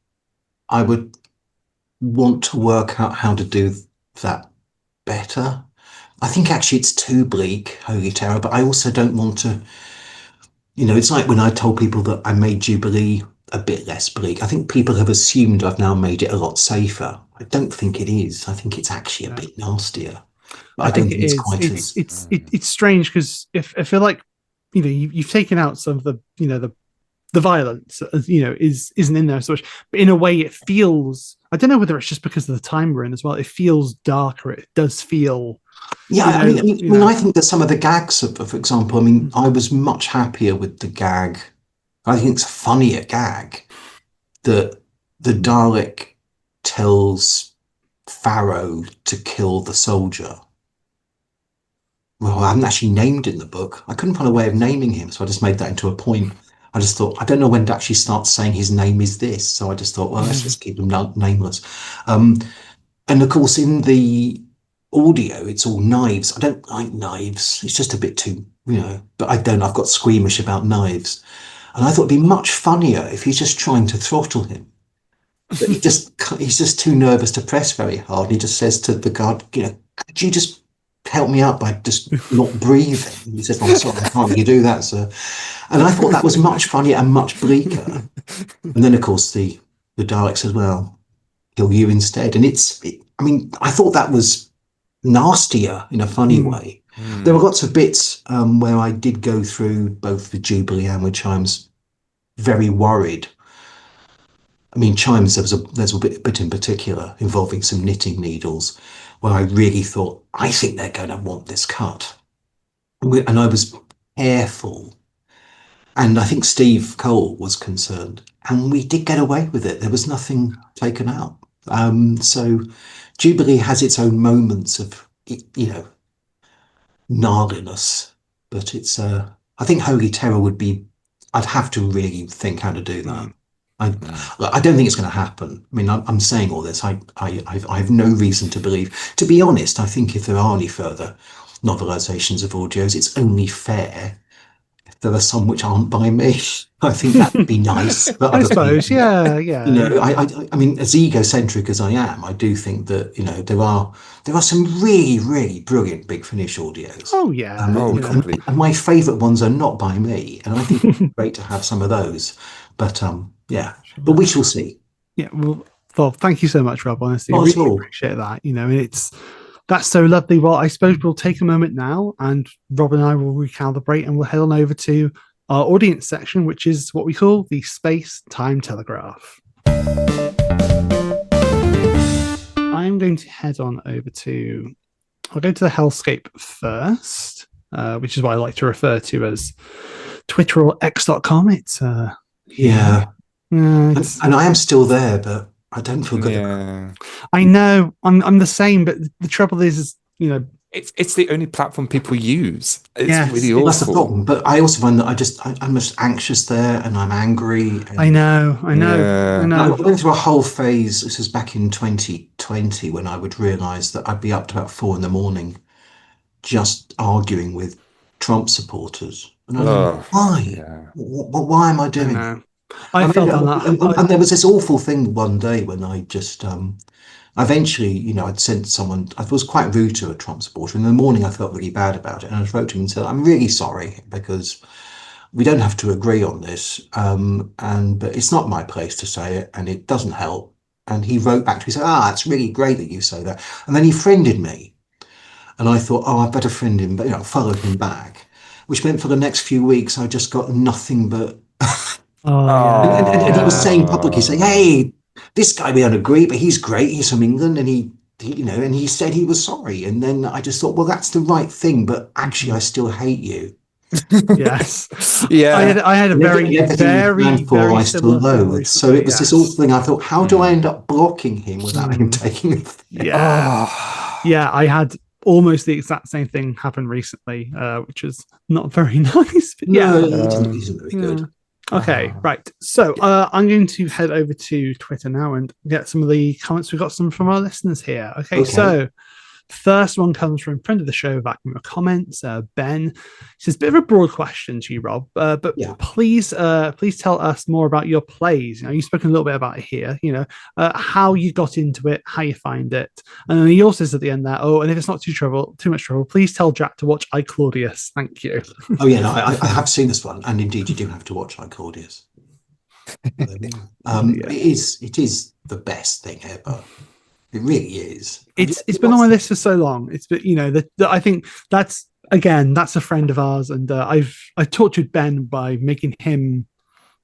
I would want to work out how to do that better. I think actually it's too bleak, Holy Terror, but I also don't want to. It's like when I told people that I made Jubilee a bit less bleak. I think people have assumed I've now made it a lot safer. I don't think it is. I think it's actually a bit nastier. But I think it it's is. quite It's strange because if I feel like you've taken out some of the the violence isn't in there so much, but in a way it feels. I don't know whether it's just because of the time we're in as well. It feels darker. It does feel. Yeah, I think that some of the gags, for example, I was much happier with the gag. I think it's a funnier gag that the Dalek tells Pharaoh to kill the soldier. Well, I haven't actually named in the book. I couldn't find a way of naming him, so I just made that into a point. I just thought, I don't know when to actually start saying his name is this. So I just thought, well, let's just keep him nameless. And of course, in the audio, it's all knives. I don't like knives. It's just a bit too, but I've got squeamish about knives. And I thought it'd be much funnier if he's just trying to throttle him. But he's just too nervous to press very hard. And he just says to the guard, could you just help me out by just not breathing? He says, I'm sorry, I can't really do that, sir. And I thought that was much funnier and much bleaker. And then, of course, the Dalek says, well, kill you instead. And I thought that was nastier in a funny way. There were lots of bits where I did go through both the Jubilee and with Chimes very worried. Chimes, there's a bit in particular involving some knitting needles where I really thought, I think they're going to want this cut. And I was careful. And I think Steve Cole was concerned. And we did get away with it. There was nothing taken out. So Jubilee has its own moments of, gnarliness. But it's, I think Holy Terror would be, I'd have to really think how to do that. I don't think it's going to happen. I'm saying all this. I have no reason to believe. To be honest, I think if there are any further novelizations of audios, it's only fair if there are some which aren't by me. I think that would be nice. But I suppose, yeah. As egocentric as I am, I do think that there are some really, really brilliant Big Finish audios. Oh yeah, completely. And my favourite ones are not by me, and I think it's great to have some of those. But but we shall see. Yeah, well, thank you so much, Rob. Honestly, I really appreciate that. That's so lovely. Well, I suppose we'll take a moment now, and Rob and I will recalibrate, and we'll head on over to our audience section, which is what we call the Space Time Telegraph. I'm going to head on over to. I'll go to the Hellscape first, which is what I like to refer to as Twitter or X.com. It's and I am still there, but I don't feel good. Yeah, I know. I'm the same, but the trouble is, it's the only platform people use. It's really awful. That's the problem. But I also find that I'm just anxious there, and I'm angry. And I know. Yeah. I went through a whole phase. This was back in 2020 when I would realise that I'd be up to about 4 a.m. just arguing with Trump supporters. And I was like, why? Yeah. Why am I doing that? I felt on that. And there was this awful thing one day when I just eventually, I'd sent someone. I was quite rude to a Trump supporter. In the morning, I felt really bad about it, and I wrote to him and said, "I'm really sorry because we don't have to agree on this, but it's not my place to say it, and it doesn't help." And he wrote back to me, said, "It's really great that you say that." And then he friended me, and I thought, I better friend him, but followed him back, which meant for the next few weeks I just got nothing but. And he was saying publicly, saying, "Hey, this guy we don't agree, but he's great. He's from England, and he and he said he was sorry." And then I just thought, well, that's the right thing, but actually, I still hate you. Yes, yeah. I had a very I still loathe. So it was this awful thing. I thought, how do I end up blocking him without him taking it? Yeah, I had almost the exact same thing happen recently, which is not very nice. But it isn't very good. Okay, right. So I'm going to head over to Twitter now and get some of the comments. We've got some from our listeners here. Okay. So First one comes from friend of the show, vacuum of comments, Ben. He says, bit of a broad question to you, Rob, but please tell us more about your plays. You've spoken a little bit about it here, how you got into it, how you find it. And then he also says at the end there, and if it's not too much trouble, please tell Jack to watch I, Claudius. Thank you. Oh yeah, no, I have seen this one, and indeed you do have to watch I, Claudius. It is the best thing ever. It really is. It's been on my list for so long. It's been, I think that's a friend of ours, and I tortured Ben by making him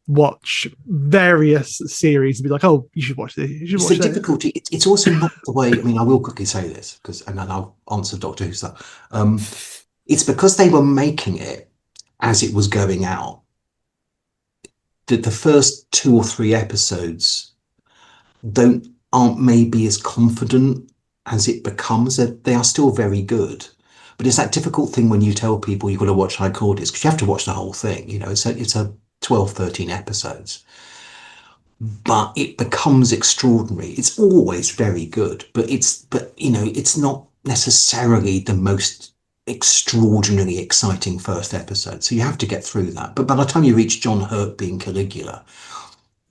watch various series and be like, "Oh, you should watch this." It's the difficulty. It's also not the way. I mean, I will quickly say this and then I'll answer Doctor Who stuff. It's because they were making it as it was going out that the first 2 or 3 episodes aren't maybe as confident as it becomes. They are still very good, but it's that difficult thing when you tell people you've got to watch High Claudius, because you have to watch the whole thing. It's a 12, 13 episodes, but it becomes extraordinary. It's always very good, but it's not necessarily the most extraordinarily exciting first episode. So you have to get through that. But by the time you reach John Hurt being Caligula,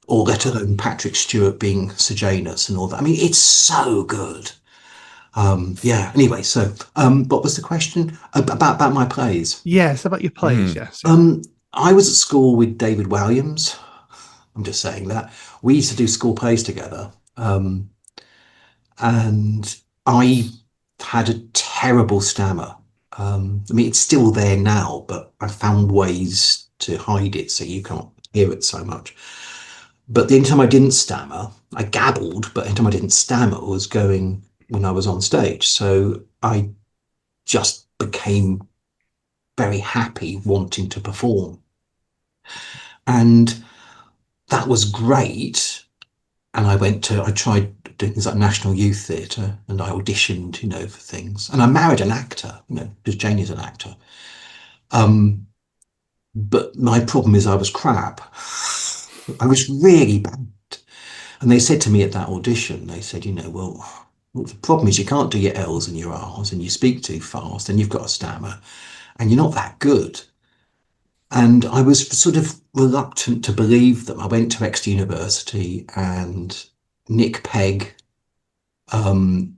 or let alone Patrick Stewart being Sejanus and all that, I mean, it's so good. Anyway, so what was the question about my plays? Yes, about your plays. Yes. I was at school with David Walliams. I'm just saying that we used to do school plays together, and I had a terrible stammer. I mean, it's still there now, but I found ways to hide it so you can't hear it so much. But the only time I didn't stammer, I gabbled, but the only time I didn't stammer was going when I was on stage. So I just became very happy wanting to perform. And that was great. And I tried doing things like National Youth Theatre, and I auditioned, for things. And I married an actor, because Janie's an actor. But my problem is I was crap. I was really bad. And they said to me at that audition, they said, well, the problem is you can't do your L's and your R's, and you speak too fast, and you've got a stammer, and you're not that good. And I was sort of reluctant to believe them. I went to Exeter University, and Nick Pegg, who,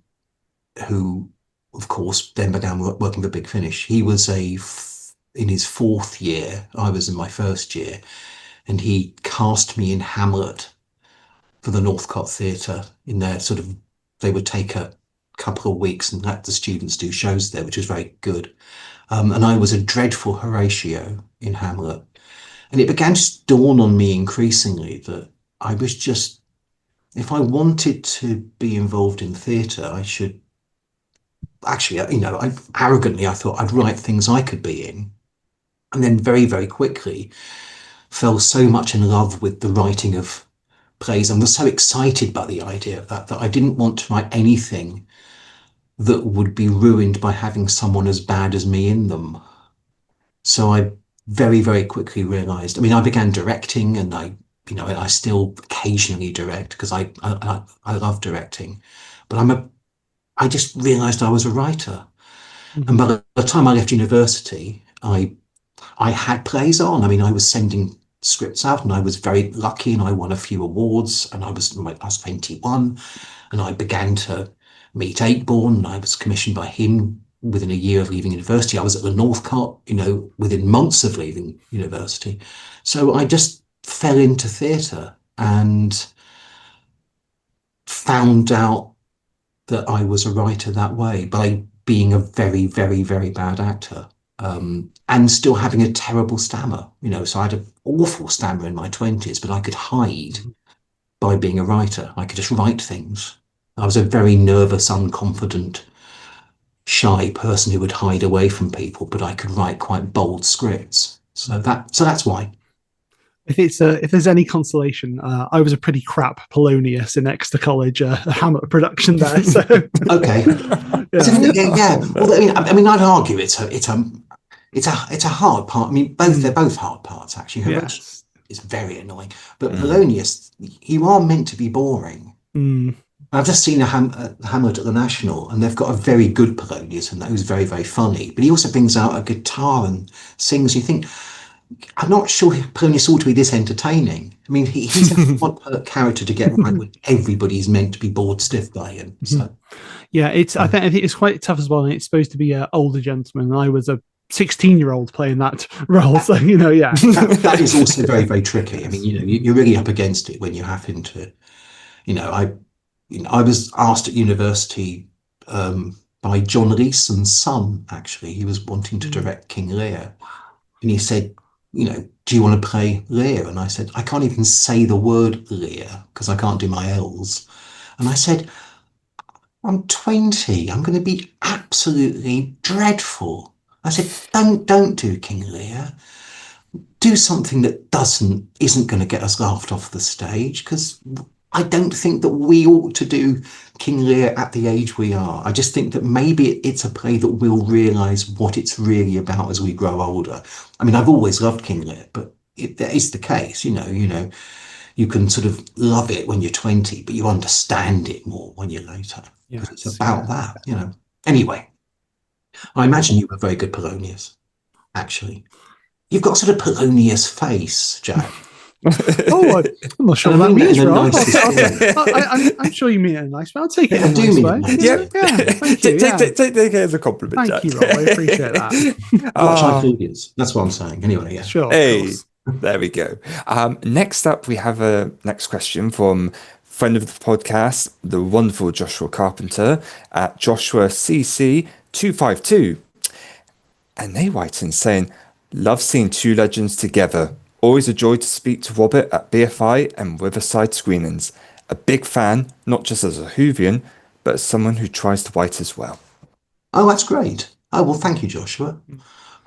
of course, then began working for Big Finish, he was in his 4th year. I was in my 1st year. And he cast me in Hamlet for the Northcote Theatre in their they would take a couple of weeks and let the students do shows there, which was very good. And I was a dreadful Horatio in Hamlet. And it began to dawn on me increasingly that I was just, if I wanted to be involved in theatre, I should actually, I thought I'd write things I could be in. And then very, very quickly fell so much in love with the writing of plays and was so excited by the idea of that I didn't want to write anything that would be ruined by having someone as bad as me in them. So I very, very quickly realized, I began directing, and I still occasionally direct because I love directing, but I just realized I was a writer. Mm-hmm. And by the time I left university, I had plays on. I was sending scripts out, and I was very lucky, and I won a few awards, and I was 21, and I began to meet Aitborn, and I was commissioned by him within a year of leaving university. I was at the Northcote, within months of leaving university. So I just fell into theatre and found out that I was a writer that way by being a very, very, very bad actor. And still having a terrible stammer, so I had an awful stammer in my 20s, but I could hide by being a writer. I could just write things. I was a very nervous, unconfident, shy person who would hide away from people, but I could write quite bold scripts. So that's why. If there's any consolation, I was a pretty crap Polonius in Exeter College, Hamlet production there. So okay, yeah. Well, I'd argue it's a hard part. They're both hard parts actually. Yes. It's very annoying, but Polonius, you are meant to be boring. I've just seen a Hamlet at the National, and they've got a very good Polonius, and that was very, very funny. But he also brings out a guitar and sings. You think, I'm not sure Polonius ought to be this entertaining. I mean, he's an odd character to get right when everybody's meant to be bored stiff by him. So. Yeah, I think it's quite tough as well. And it's supposed to be an older gentleman, and I was a 16-year-old playing that role. So yeah, that is also very, very tricky. I mean, you're really up against it when you're having to. I was asked at university by John Leeson's son. Actually, he was wanting to direct King Lear, and he said, do you want to play Lear? And I said, I can't even say the word Lear because I can't do my L's. And I said, I'm 20. I'm going to be absolutely dreadful. I said, don't do King Lear. Do something that isn't going to get us laughed off the stage, because I don't think that we ought to do King Lear at the age we are. I just think that maybe it's a play that we'll realise what it's really about as we grow older. I mean, I've always loved King Lear, but that is the case. You can sort of love it when you're 20, but you understand it more when you're later. Because it's about that. Anyway, I imagine you were very good Polonius, actually. You've got sort of Polonius face, Jack. I'm not sure what that means, Rob. I'm sure you mean it in a nice way. I'll take it in a nice way. Yeah, thank you. Take it as a compliment. Thank you, Rob. I appreciate that. Watch audience. That's what I'm saying. Anyway, yeah. Sure. Hey, there we go. Next up, we have a next question from friend of the podcast, the wonderful Joshua Carpenter at Joshua CC 252, and they write in saying, "Love seeing two legends together. Always a joy to speak to Robert at BFI and Riverside screenings. A big fan, not just as a Whovian, but as someone who tries to write as well." Oh, that's great. Oh, well, thank you, Joshua.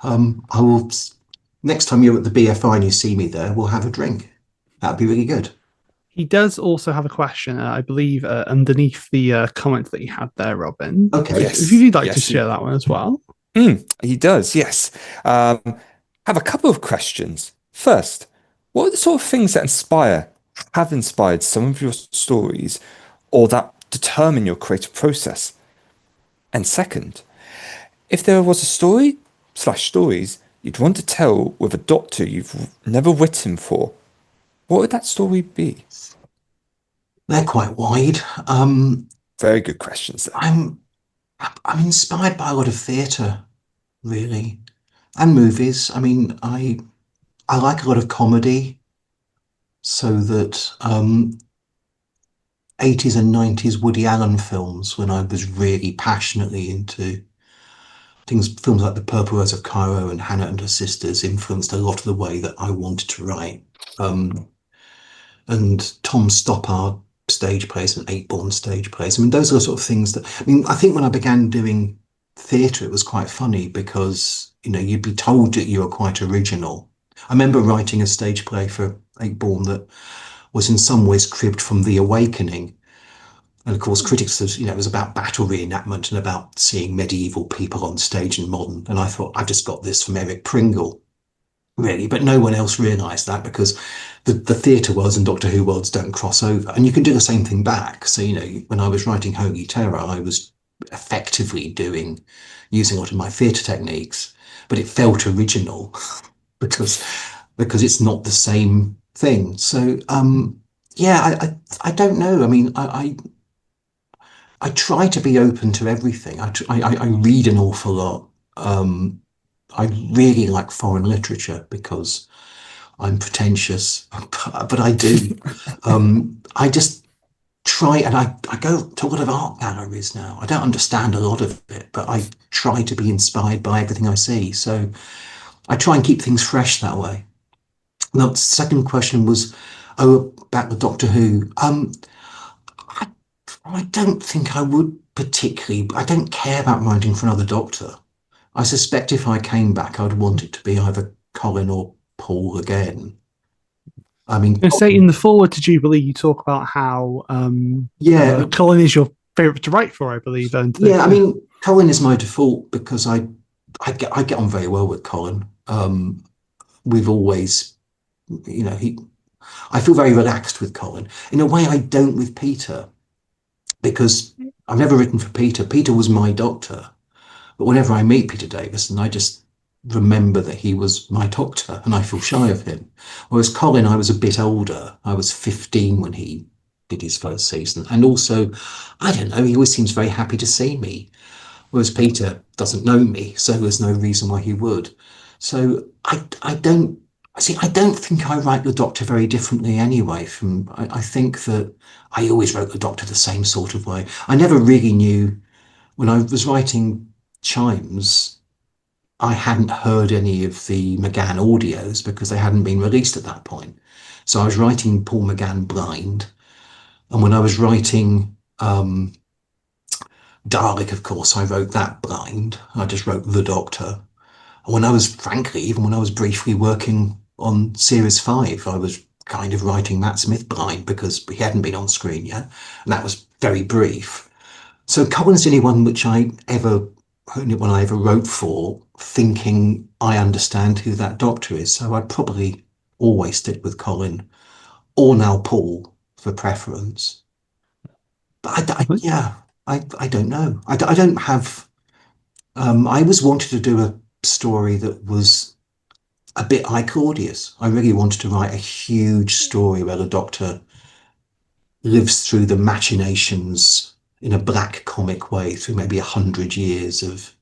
I will. Next time you're at the BFI and you see me there, we'll have a drink. That'd be really good. He does also have a question, I believe, underneath the comment that you had there, Robin. Okay. Yes. If you'd like to share that one as well. He does, yes. Have a couple of questions. First, what are the sort of things that have inspired some of your stories or that determine your creative process? And second, if there was a stories you'd want to tell with a doctor you've never written for, what would that story be? They're quite wide. Very good questions there. I'm inspired by a lot of theatre, really, and movies. I mean, I like a lot of comedy, so that 80s and 90s Woody Allen films, when I was really passionately into films like The Purple Rose of Cairo and Hannah and Her Sisters, influenced a lot of the way that I wanted to write. And Tom Stoppard stage plays and Eightbourne stage plays. I mean, those are the sort of things that, I think when I began doing theatre, it was quite funny because, you'd be told that you were quite original. I remember writing a stage play for Eightbourne that was in some ways cribbed from The Awakening. And of course, critics said, it was about battle reenactment and about seeing medieval people on stage and modern. And I thought, I've just got this from Eric Pringle, really. But no one else realised that, because the theatre worlds and Doctor Who worlds don't cross over. And you can do the same thing back. So, when I was writing Holy Terror, I was effectively using a lot of my theatre techniques, but it felt original because it's not the same thing. So, I don't know. I mean, I try to be open to everything. I read an awful lot. I really like foreign literature because I'm pretentious, but I do. I just try, and I go to a lot of art galleries now. I don't understand a lot of it, but I try to be inspired by everything I see. So I try and keep things fresh that way. Now, the second question was about the Doctor Who. I don't think I would particularly. I don't care about writing for another Doctor. I suspect if I came back, I'd want it to be either Colin or Paul again. I mean, say in the forward to Jubilee, you talk about how Colin is your favourite to write for, I believe. Yeah, I mean, Colin is my default because I get on very well with Colin. We've always, I feel very relaxed with Colin. In a way, I don't with Peter. because I've never written for Peter. Peter was my doctor. But whenever I meet Peter Davison, I just remember that he was my doctor and I feel shy of him. Whereas Colin, I was a bit older. I was 15 when he did his first season. And also, I don't know, he always seems very happy to see me. Whereas Peter doesn't know me, so there's no reason why he would. So I don't I don't think I write the Doctor very differently anyway. I think that I always wrote the Doctor the same sort of way. I never really knew when I was writing Chimes. I hadn't heard any of the McGann audios because they hadn't been released at that point. So I was writing Paul McGann blind, and when I was writing Dalek, of course, I wrote that blind. I just wrote the Doctor. And when I was, frankly, even when I was briefly working on Series 5, I was kind of writing Matt Smith blind because he hadn't been on screen yet. And that was very brief. So Colin's the only one when I ever wrote for, thinking I understand who that Doctor is. So I probably always stick with Colin, or now Paul for preference. But I don't know. I don't have. I always wanted to do a story that was a bit like Claudius. I really wanted to write a huge story where the Doctor lives through the machinations in a black comic way through maybe 100 years of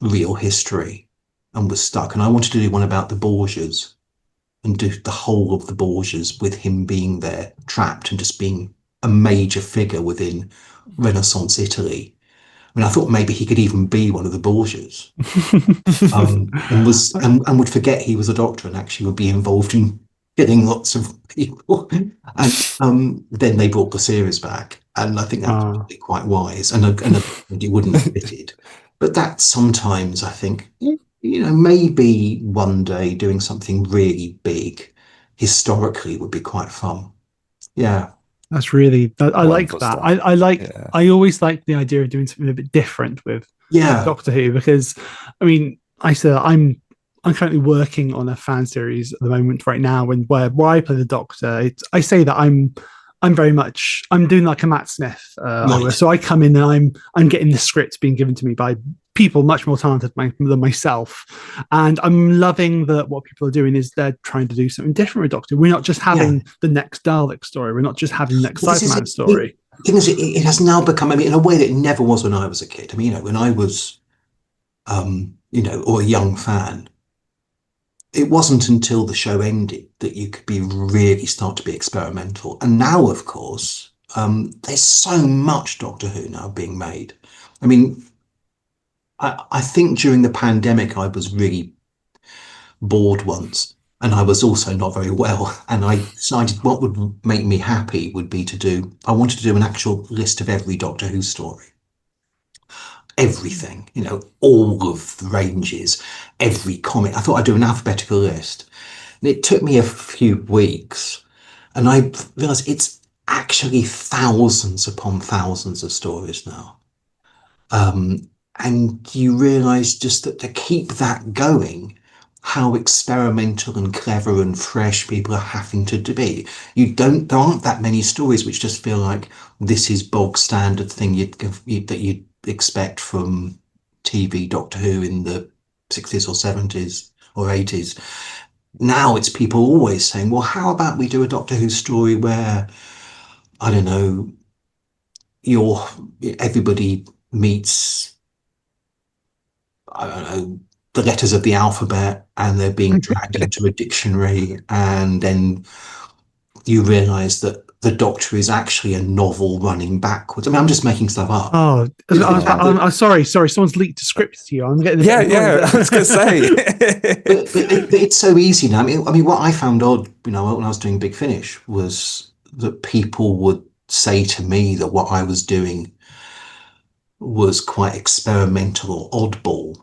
real history and was stuck. And I wanted to do one about the Borgias and do the whole of the Borgias with him being there, trapped and just being a major figure within Renaissance Italy. I mean, I thought maybe he could even be one of the Borgias, and would forget he was a doctor and actually would be involved in killing lots of people. And then they brought the series back, and I think that was probably quite wise. And you wouldn't have fitted, but that sometimes I think, maybe one day doing something really big historically would be quite fun. Yeah. That's really, I like that. Stuff. I always like the idea of doing something a bit different with Doctor Who, because I mean, I'm currently working on a fan series at the moment right now, and where I play the Doctor. I say that I'm doing like a Matt Smith, so I come in and I'm getting the scripts being given to me by people much more talented than myself, and I'm loving that what people are doing is they're trying to do something different with Doctor. We're not just having the next Dalek story. We're not just having the next Cyberman story. The thing is, it has now become, I mean, in a way that it never was when I was a kid. I mean, when I was, or a young fan, it wasn't until the show ended that you could really start to be experimental. And now, of course, there's so much Doctor Who now being made. I mean, I think during the pandemic, I was really bored once, and I was also not very well. And I decided what would make me happy would be I wanted to do an actual list of every Doctor Who story. Everything, all of the ranges, every comic. I thought I'd do an alphabetical list. And it took me a few weeks, and I realized it's actually thousands upon thousands of stories now. And you realize just that to keep that going, how experimental and clever and fresh people are having to be. There aren't that many stories which just feel like this is bog standard thing that you'd expect from TV Doctor Who in the 60s or 70s or 80s. Now it's people always saying, well, how about we do a Doctor Who story where, I don't know, everybody meets, I don't know, the letters of the alphabet, and they're being dragged into a dictionary, and then you realize that the Doctor is actually a novel running backwards. I mean, I'm just making stuff up. Oh, I'm sorry. Someone's leaked a script to you. I'm getting I was going to say. but it's so easy now. I mean, what I found odd, when I was doing Big Finish, was that people would say to me that what I was doing was quite experimental or oddball,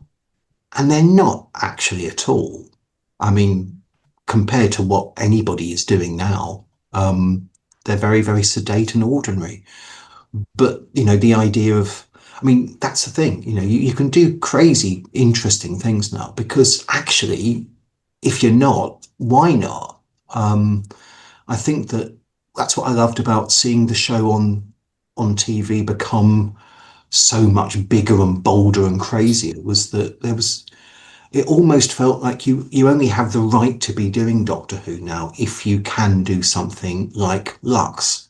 and they're not actually at all. I mean, compared to what anybody is doing now, they're very, very sedate and ordinary. But, the idea of, I mean, that's the thing, you can do crazy, interesting things now, because actually, if you're not, why not? I think that's what I loved about seeing the show on on TV become so much bigger and bolder and crazier was that it almost felt like you only have the right to be doing Doctor Who now if you can do something like Lux,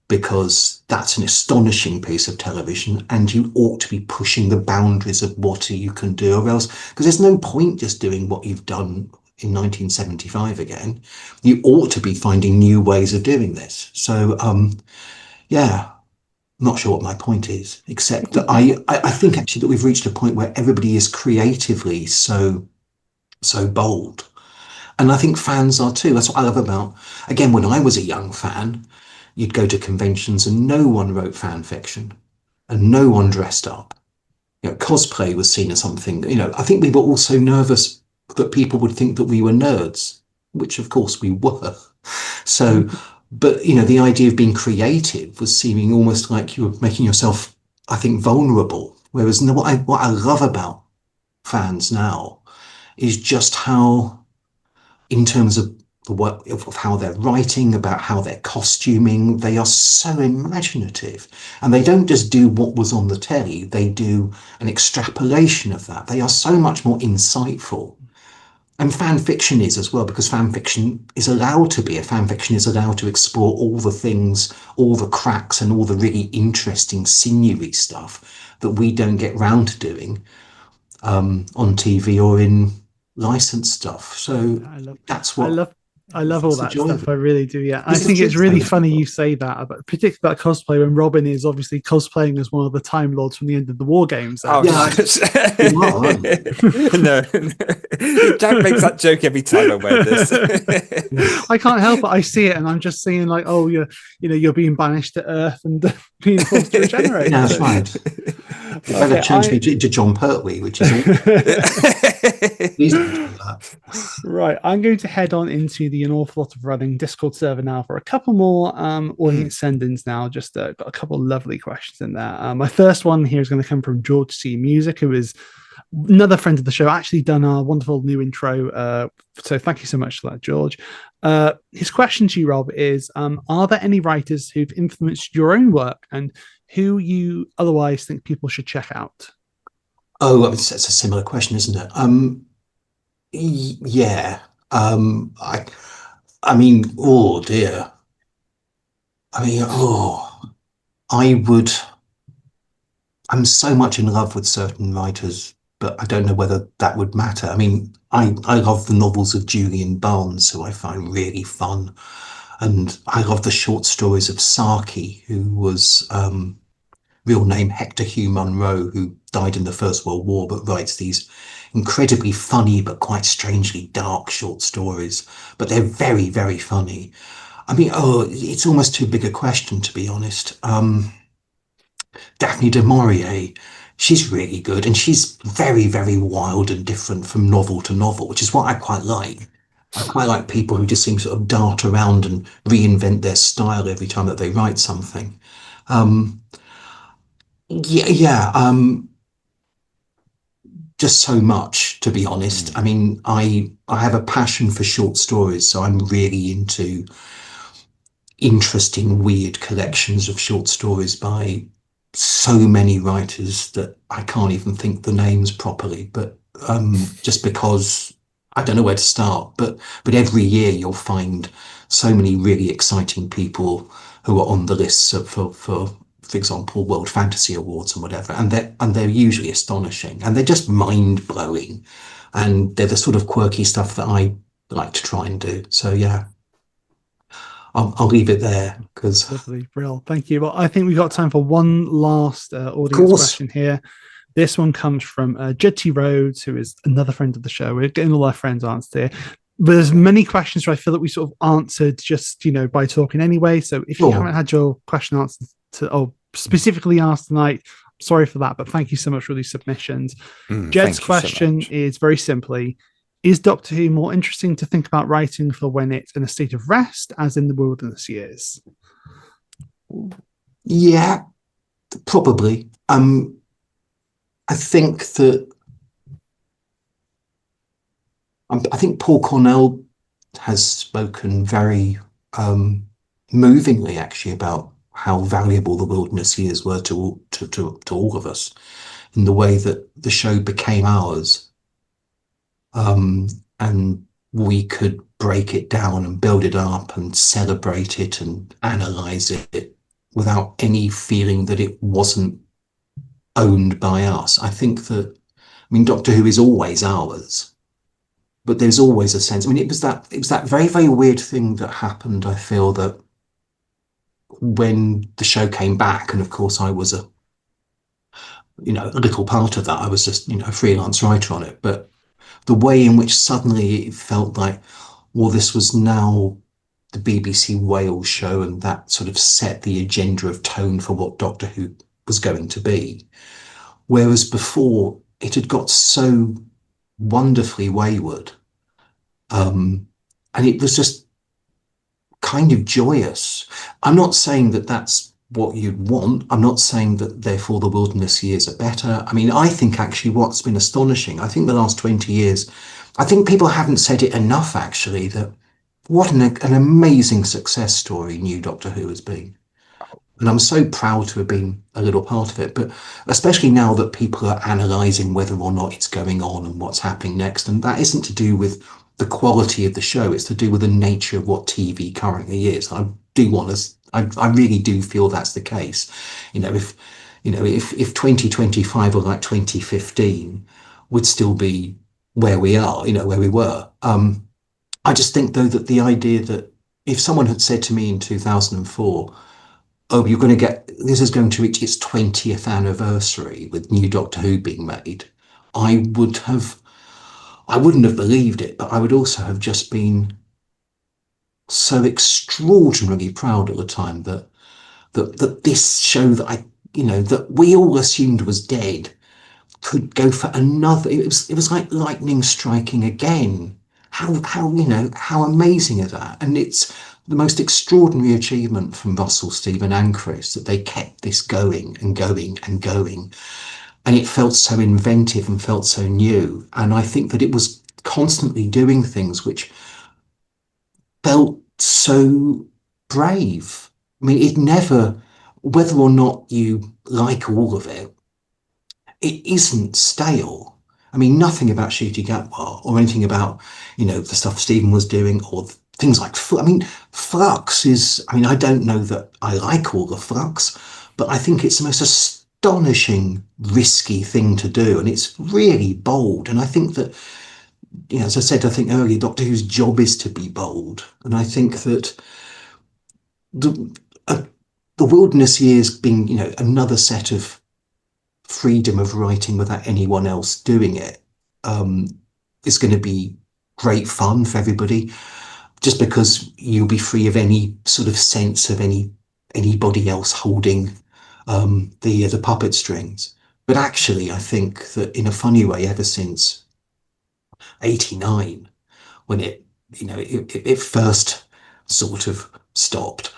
because that's an astonishing piece of television and you ought to be pushing the boundaries of what you can do, or else, because there's no point just doing what you've done in 1975 again. You ought to be finding new ways of doing this. So yeah, I'm not sure what my point is, except that I think actually that we've reached a point where everybody is creatively so bold. And I think fans are too. That's what I love about, again, when I was a young fan, you'd go to conventions and no one wrote fan fiction and no one dressed up. Cosplay was seen as something, I think we were also nervous that people would think that we were nerds, which of course we were. So, but, the idea of being creative was seeming almost like you were making yourself, I think, vulnerable. Whereas what I love about fans now is just how, in terms of the work of how they're writing, about how they're costuming, they are so imaginative. And they don't just do what was on the telly, they do an extrapolation of that. They are so much more insightful. And fan fiction is as well, because fan fiction is allowed to be. A fan fiction is allowed to explore all the things, all the cracks, and all the really interesting, sinewy stuff that we don't get round to doing on TV or in licensed stuff. So that's what I love all that stuff. I really do. Yeah, I It's think the it's truth, really though. funny you say that, about, particularly about cosplay, when Robin is obviously cosplaying as one of the Time Lords from the end of the War Games. Oh, Yeah, you are, aren't no. Jack makes that joke every time I wear this. I can't help it. I see it, and I'm just saying, like, oh, you're being banished to Earth and being forced to regenerate. Yeah, that's right. You better change me to John Pertwee, which is please don't do that. Right, I'm going to head on into the An Awful Lot of Running Discord server now for a couple more audience send-ins now. Just got a couple of lovely questions in there. My first one here is going to come from George C. Music, who is another friend of the show, actually done our wonderful new intro. So thank you so much for that, George. His question to you, Rob, is are there any writers who've influenced your own work and who you otherwise think people should check out? Oh, that's a similar question, isn't it? Yeah. I mean, oh dear. I mean, I'm so much in love with certain writers, but I don't know whether that would matter. I mean, I love the novels of Julian Barnes, who I find really fun. And I love the short stories of Saki, who was real name Hector Hugh Munro, who died in the First World War, but writes these incredibly funny but quite strangely dark short stories. But they're very, very funny. I mean, it's almost too big a question, to be honest. Daphne du Maurier, she's really good, and she's very, very wild and different from novel to novel, which is what I quite like. I quite like people who just seem to sort of dart around and reinvent their style every time that they write something. Just so much, to be honest. I mean, I have a passion for short stories, so I'm really into interesting, weird collections of short stories by so many writers that I can't even think the names properly, but just because I don't know where to start. But every year you'll find so many really exciting people who are on the lists for example, World Fantasy Awards and whatever, and they're usually astonishing, and they're just mind blowing, and they're the sort of quirky stuff that I like to try and do. So yeah, I'll leave it there because Lovely, Brill. Thank you. Well, I think we've got time for one last audience question here. This one comes from Jed T. Rhodes, who is another friend of the show. We're getting all our friends answered here. But there's many questions where I feel that we sort of answered just, by talking anyway. So if you haven't had your question answered specifically asked tonight, sorry for that, but thank you so much for these submissions. Jed's question is very simply, is Doctor Who more interesting to think about writing for when it's in a state of rest, as in the Wilderness Years? Yeah, probably. I think Paul Cornell has spoken very movingly, actually, about how valuable the wilderness years were to all of us, in the way that the show became ours, and we could break it down and build it up and celebrate it and analyze it without any feeling that it wasn't owned by us. I think that, I mean, Doctor Who is always ours, but there's always a sense. I mean, it was that very, very weird thing that happened. I feel that when the show came back, and of course I was a little part of that. I was just, a freelance writer on it, but the way in which suddenly it felt like, well, this was now the BBC Wales show, and that sort of set the agenda of tone for what Doctor Who was going to be. Whereas before, it had got so wonderfully wayward. And it was just kind of joyous. I'm not saying that that's what you'd want. I'm not saying that therefore the wilderness years are better. I mean, I think actually what's been astonishing, I think the last 20 years, I think people haven't said it enough actually, that what an amazing success story New Doctor Who has been. And I'm so proud to have been a little part of it, but especially now that people are analysing whether or not it's going on and what's happening next. And that isn't to do with the quality of the show, it's to do with the nature of what TV currently is. I really do feel that's the case. If 2025 or like 2015 would still be where we are, where we were. I just think though that the idea that if someone had said to me in 2004, oh, this is going to reach its 20th anniversary with New Doctor Who being made, I wouldn't have believed it, but I would also have just been so extraordinarily proud at the time that this show that that we all assumed was dead could go for another. It was like lightning striking again. How amazing is that? And it's the most extraordinary achievement from Russell, Stephen and Chris that they kept this going and going and going. And it felt so inventive and felt so new. And I think that it was constantly doing things which felt so brave. I mean, it never, whether or not you like all of it, it isn't stale. I mean, nothing about Shooty Gatwa or anything about, the stuff Stephen was doing or things like, Flux is, I don't know that I like all the Flux, but I think it's the most astonishing, risky thing to do. And it's really bold. And I think that, as I said, I think earlier, Doctor Who's job is to be bold. And I think that the wilderness years being, another set of freedom of writing without anyone else doing it, is going to be great fun for everybody, just because you'll be free of any sort of sense of anybody else holding the puppet strings. But actually, I think that in a funny way, ever since 89, when it first sort of stopped,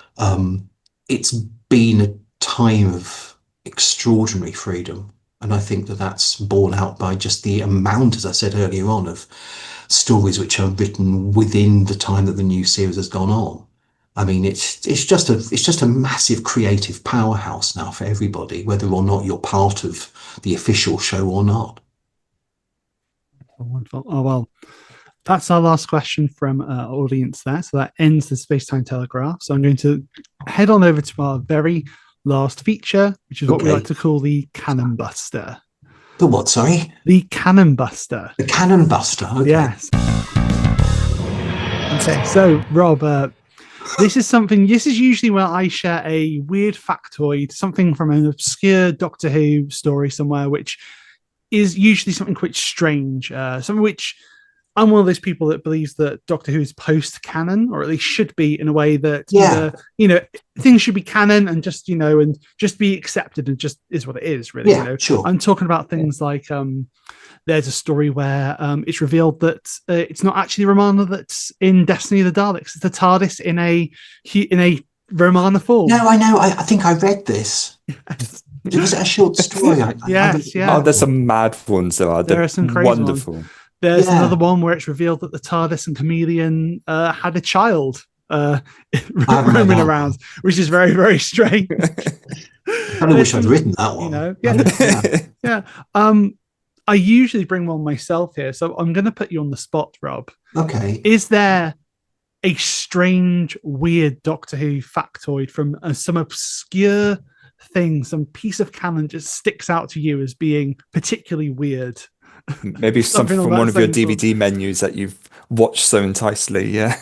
it's been a time of extraordinary freedom. And I think that that's borne out by just the amount, as I said earlier on, of stories which are written within the time that the new series has gone on. I mean, it's just a massive creative powerhouse now for everybody, whether or not you're part of the official show or not. Wonderful. Oh, well, that's our last question from our audience there. So that ends the Space-Time Telegraph. So I'm going to head on over to our very last feature, which is what we like to call the Cannon Buster. The what, sorry? The Cannon Buster. The Cannon Buster, okay. Yes. Okay, so Rob, this is usually where I share a weird factoid, something from an obscure Doctor Who story somewhere, which is usually something quite strange, something which I'm one of those people that believes that Doctor Who is post-canon, or at least should be, in a way that things should be canon and just and just be accepted and just is what it is, really. Sure. I'm talking about things like there's a story where it's revealed that it's not actually Romana that's in Destiny of the Daleks; it's the TARDIS in a Romana form. No, I know. I think I read this. Was it a short story? Yes. Oh, there's some mad ones there. There are some crazy wonderful ones. There's another one where it's revealed that the TARDIS and Chameleon had a child. roaming around, which is very, very strange. I kind of wish I'd written that one. Yeah. I usually bring one myself here, so I'm going to put you on the spot, Rob. Okay. Is there a strange, weird Doctor Who factoid from some obscure thing, some piece of canon just sticks out to you as being particularly weird? Maybe something from one of your DVD menus that you've watched so enticingly, yeah.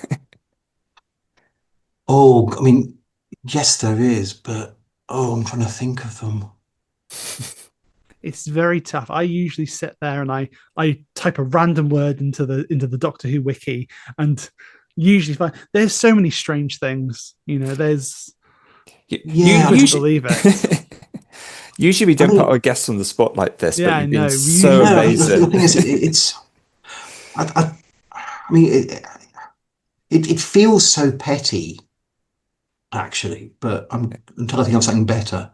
Oh, I mean, yes, there is, but I'm trying to think of them. It's very tough. I usually sit there and I type a random word into the Doctor Who wiki, and usually there's so many strange things. There's you believe it. Usually we don't put our guests on the spot like this, but you've been so amazing. The thing is, I mean, it feels so petty, actually. But I'm trying to think of something better.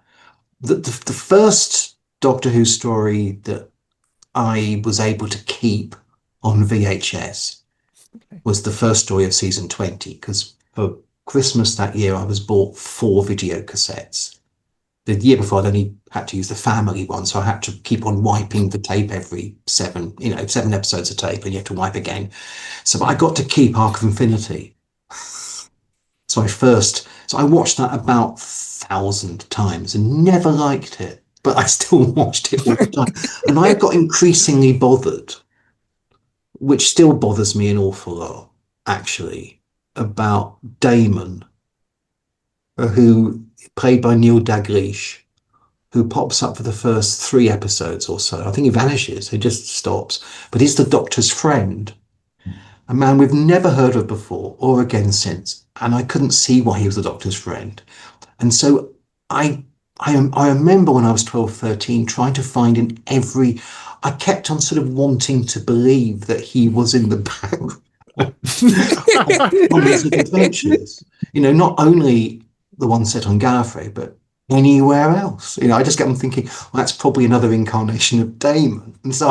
The first Doctor Who story that I was able to keep on VHS was the first story of season 20, because for Christmas that year I was bought 4 video cassettes. The year before I'd only had to use the family one, so I had to keep on wiping the tape every 7 episodes of tape, and you have to wipe again. So I got to keep Arc of Infinity. So I watched that about 1,000 times and never liked it, but I still watched it all the time. And I got increasingly bothered, which still bothers me an awful lot, actually, about Damon, who played by Neil Dalglish, who pops up for the first 3 episodes or so. I think he vanishes, he just stops. But he's the Doctor's friend, a man we've never heard of before or again since. And I couldn't see why he was the Doctor's friend. And so I remember when I was 12, 13, trying to find I kept on sort of wanting to believe that he was in the background on these adventures. Not only the one set on Gallifrey, but anywhere else. I just get on thinking, well, that's probably another incarnation of Damon. And so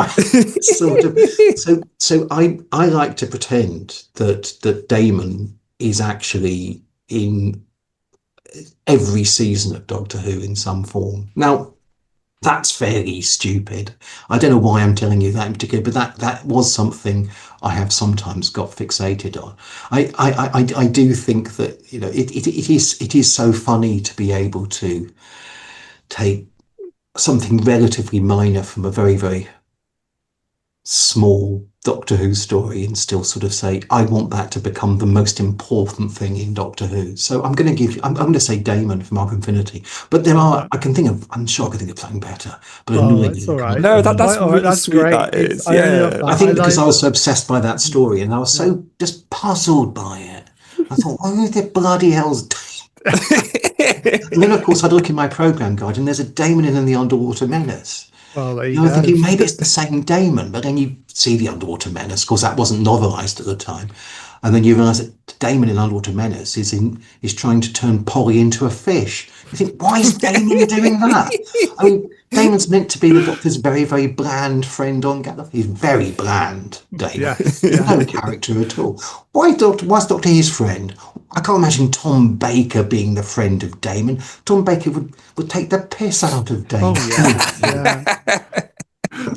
I like to pretend that Damon is actually in every season of Doctor Who in some form. Now, that's fairly stupid. I don't know why I'm telling you that in particular, but that was something I have sometimes got fixated on. I do think that it is so funny to be able to take something relatively minor from a very, very small Doctor Who story and still sort of say, I want that to become the most important thing in Doctor Who. So I'm going to say Damon from Arc of Infinity. But I'm sure I can think of something better. But that's all right. No, that's really that's sweet. Great. That is. I think because I was so obsessed by that story and I was so just puzzled by it. I thought, who the bloody hell's Damon? And then, of course, I'd look in my program guide and there's a Damon in the Underwater Menace. Well, I was thinking maybe it's the same Damon, but then you see the Underwater Menace. Of course, that wasn't novelised at the time, and then you realise that Damon in Underwater Menace is trying to turn Polly into a fish. You think, why is Damon doing that? I mean, Damon's meant to be the Doctor's very, very bland friend on Gallifrey. He's very bland, Damon. Yes, no character at all. Why's Doctor his friend? I can't imagine Tom Baker being the friend of Damon. Tom Baker would take the piss out of Damon. Oh, yeah.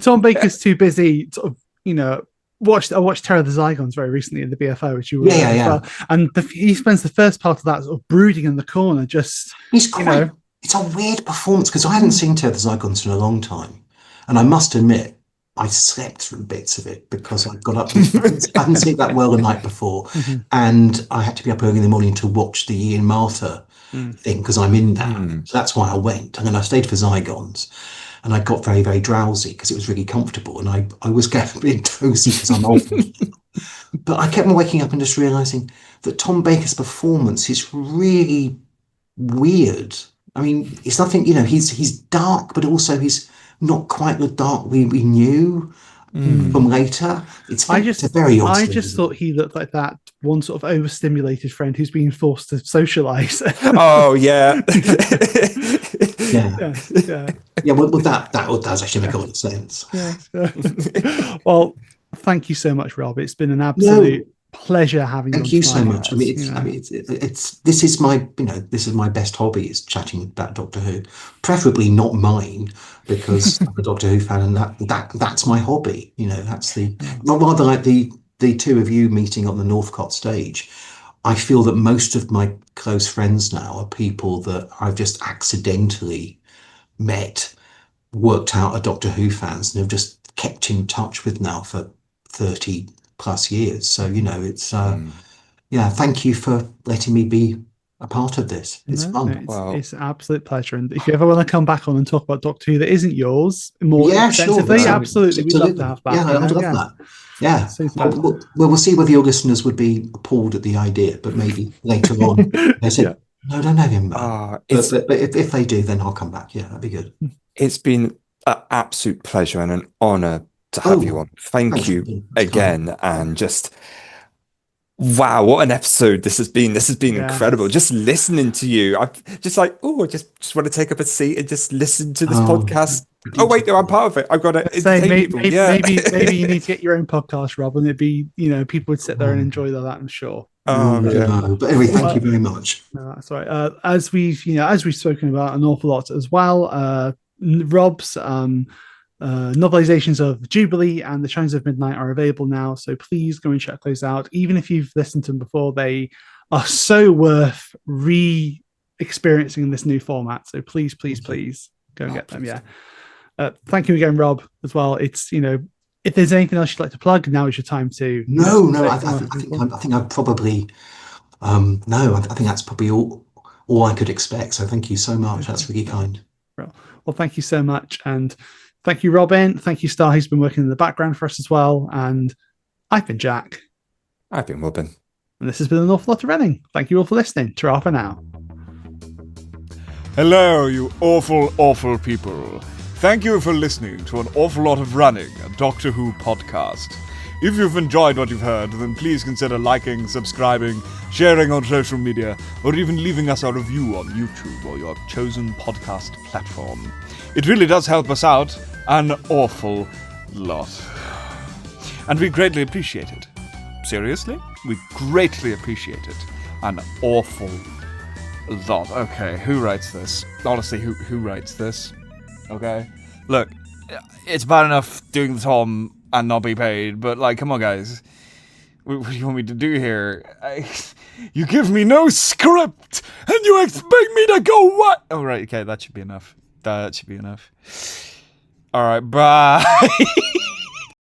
Tom Baker's too busy, sort of, I watched Terror of the Zygons very recently in the BFO, which you were as well. And he spends the first part of that sort of brooding in the corner, just it's a weird performance because I hadn't seen Terror of the Zygons in a long time, and I must admit I slept through bits of it because I got up. I hadn't slept that well the night before, and I had to be up early in the morning to watch the Ian Martha thing because I'm in that. So that's why I went, and then I stayed for Zygons. And I got very, very drowsy because it was really comfortable. And I was getting a bit dozy because I'm old. But I kept on waking up and just realising that Tom Baker's performance is really weird. I mean, it's nothing, he's dark, but also he's not quite the dark we knew from later. It's a very odd I just thought he looked like that one sort of overstimulated friend who's being forced to socialise. Oh, yeah. Well, that does actually make a lot of sense. Well, thank you so much, Rob. It's been an absolute pleasure having you. Thank you so tonight, much. I mean, this is my best hobby, is chatting about Doctor Who, preferably not mine, because I'm a Doctor Who fan, and that's my hobby. That's rather like the two of you meeting on the Northcott stage. I feel that most of my close friends now are people that I've just accidentally met, worked out are Doctor Who fans, and have just kept in touch with now for 30 plus years. So it's thank you for letting me be a part of this. It's fun. It's an absolute pleasure. And if you ever want to come back on and talk about Doctor Who that isn't yours more extensively, sure. absolutely. We'd love to have back. Yeah, I'd love that. Yeah. We'll see whether your listeners would be appalled at the idea, but maybe later on they said, no, don't have him back. But if they do, then I'll come back. Yeah, that'd be good. It's been an absolute pleasure and an honor to have you on. Thank you again. And just, wow, what an episode this has been. This has been incredible. Just listening to you. I'm just like, I just want to take up a seat and just listen to this podcast. Oh, wait, no, I'm part of it. I've got to maybe you need to get your own podcast, Rob, and it'd be, people would sit there and enjoy that, I'm sure. No. But anyway, thank you very much. No, that's right. As we've spoken about an awful lot as well, Rob's novelizations of Jubilee and the Chimes of Midnight are available now, so please go and check those out. Even if you've listened to them before, they are so worth re-experiencing in this new format. So please go and get them. Yeah. Thank you again, Rob, as well. It's if there's anything else you'd like to plug, now is your time to. No. I think I'd probably. No, I think that's probably all I could expect. So thank you so much. That's really kind. Well, thank you so much, and thank you, Robin. Thank you, Star, who's been working in the background for us as well. And I've been Jack. I've been Robin. And this has been an awful lot of running. Thank you all for listening. Ta-ra for now. Hello, you awful people. Thank you for listening to An Awful Lot of Running, a Doctor Who podcast. If you've enjoyed what you've heard, then please consider liking, subscribing, sharing on social media, or even leaving us a review on YouTube or your chosen podcast platform. It really does help us out an awful lot. And we greatly appreciate it. Seriously? We greatly appreciate it. An awful lot. Okay, who writes this? Honestly, who writes this? Okay? Look, it's bad enough doing the Tom and not be paid, but come on, guys. What do you want me to do here? You give me no script, and you expect me to go what? Oh, right, okay, that should be enough. Alright, bye.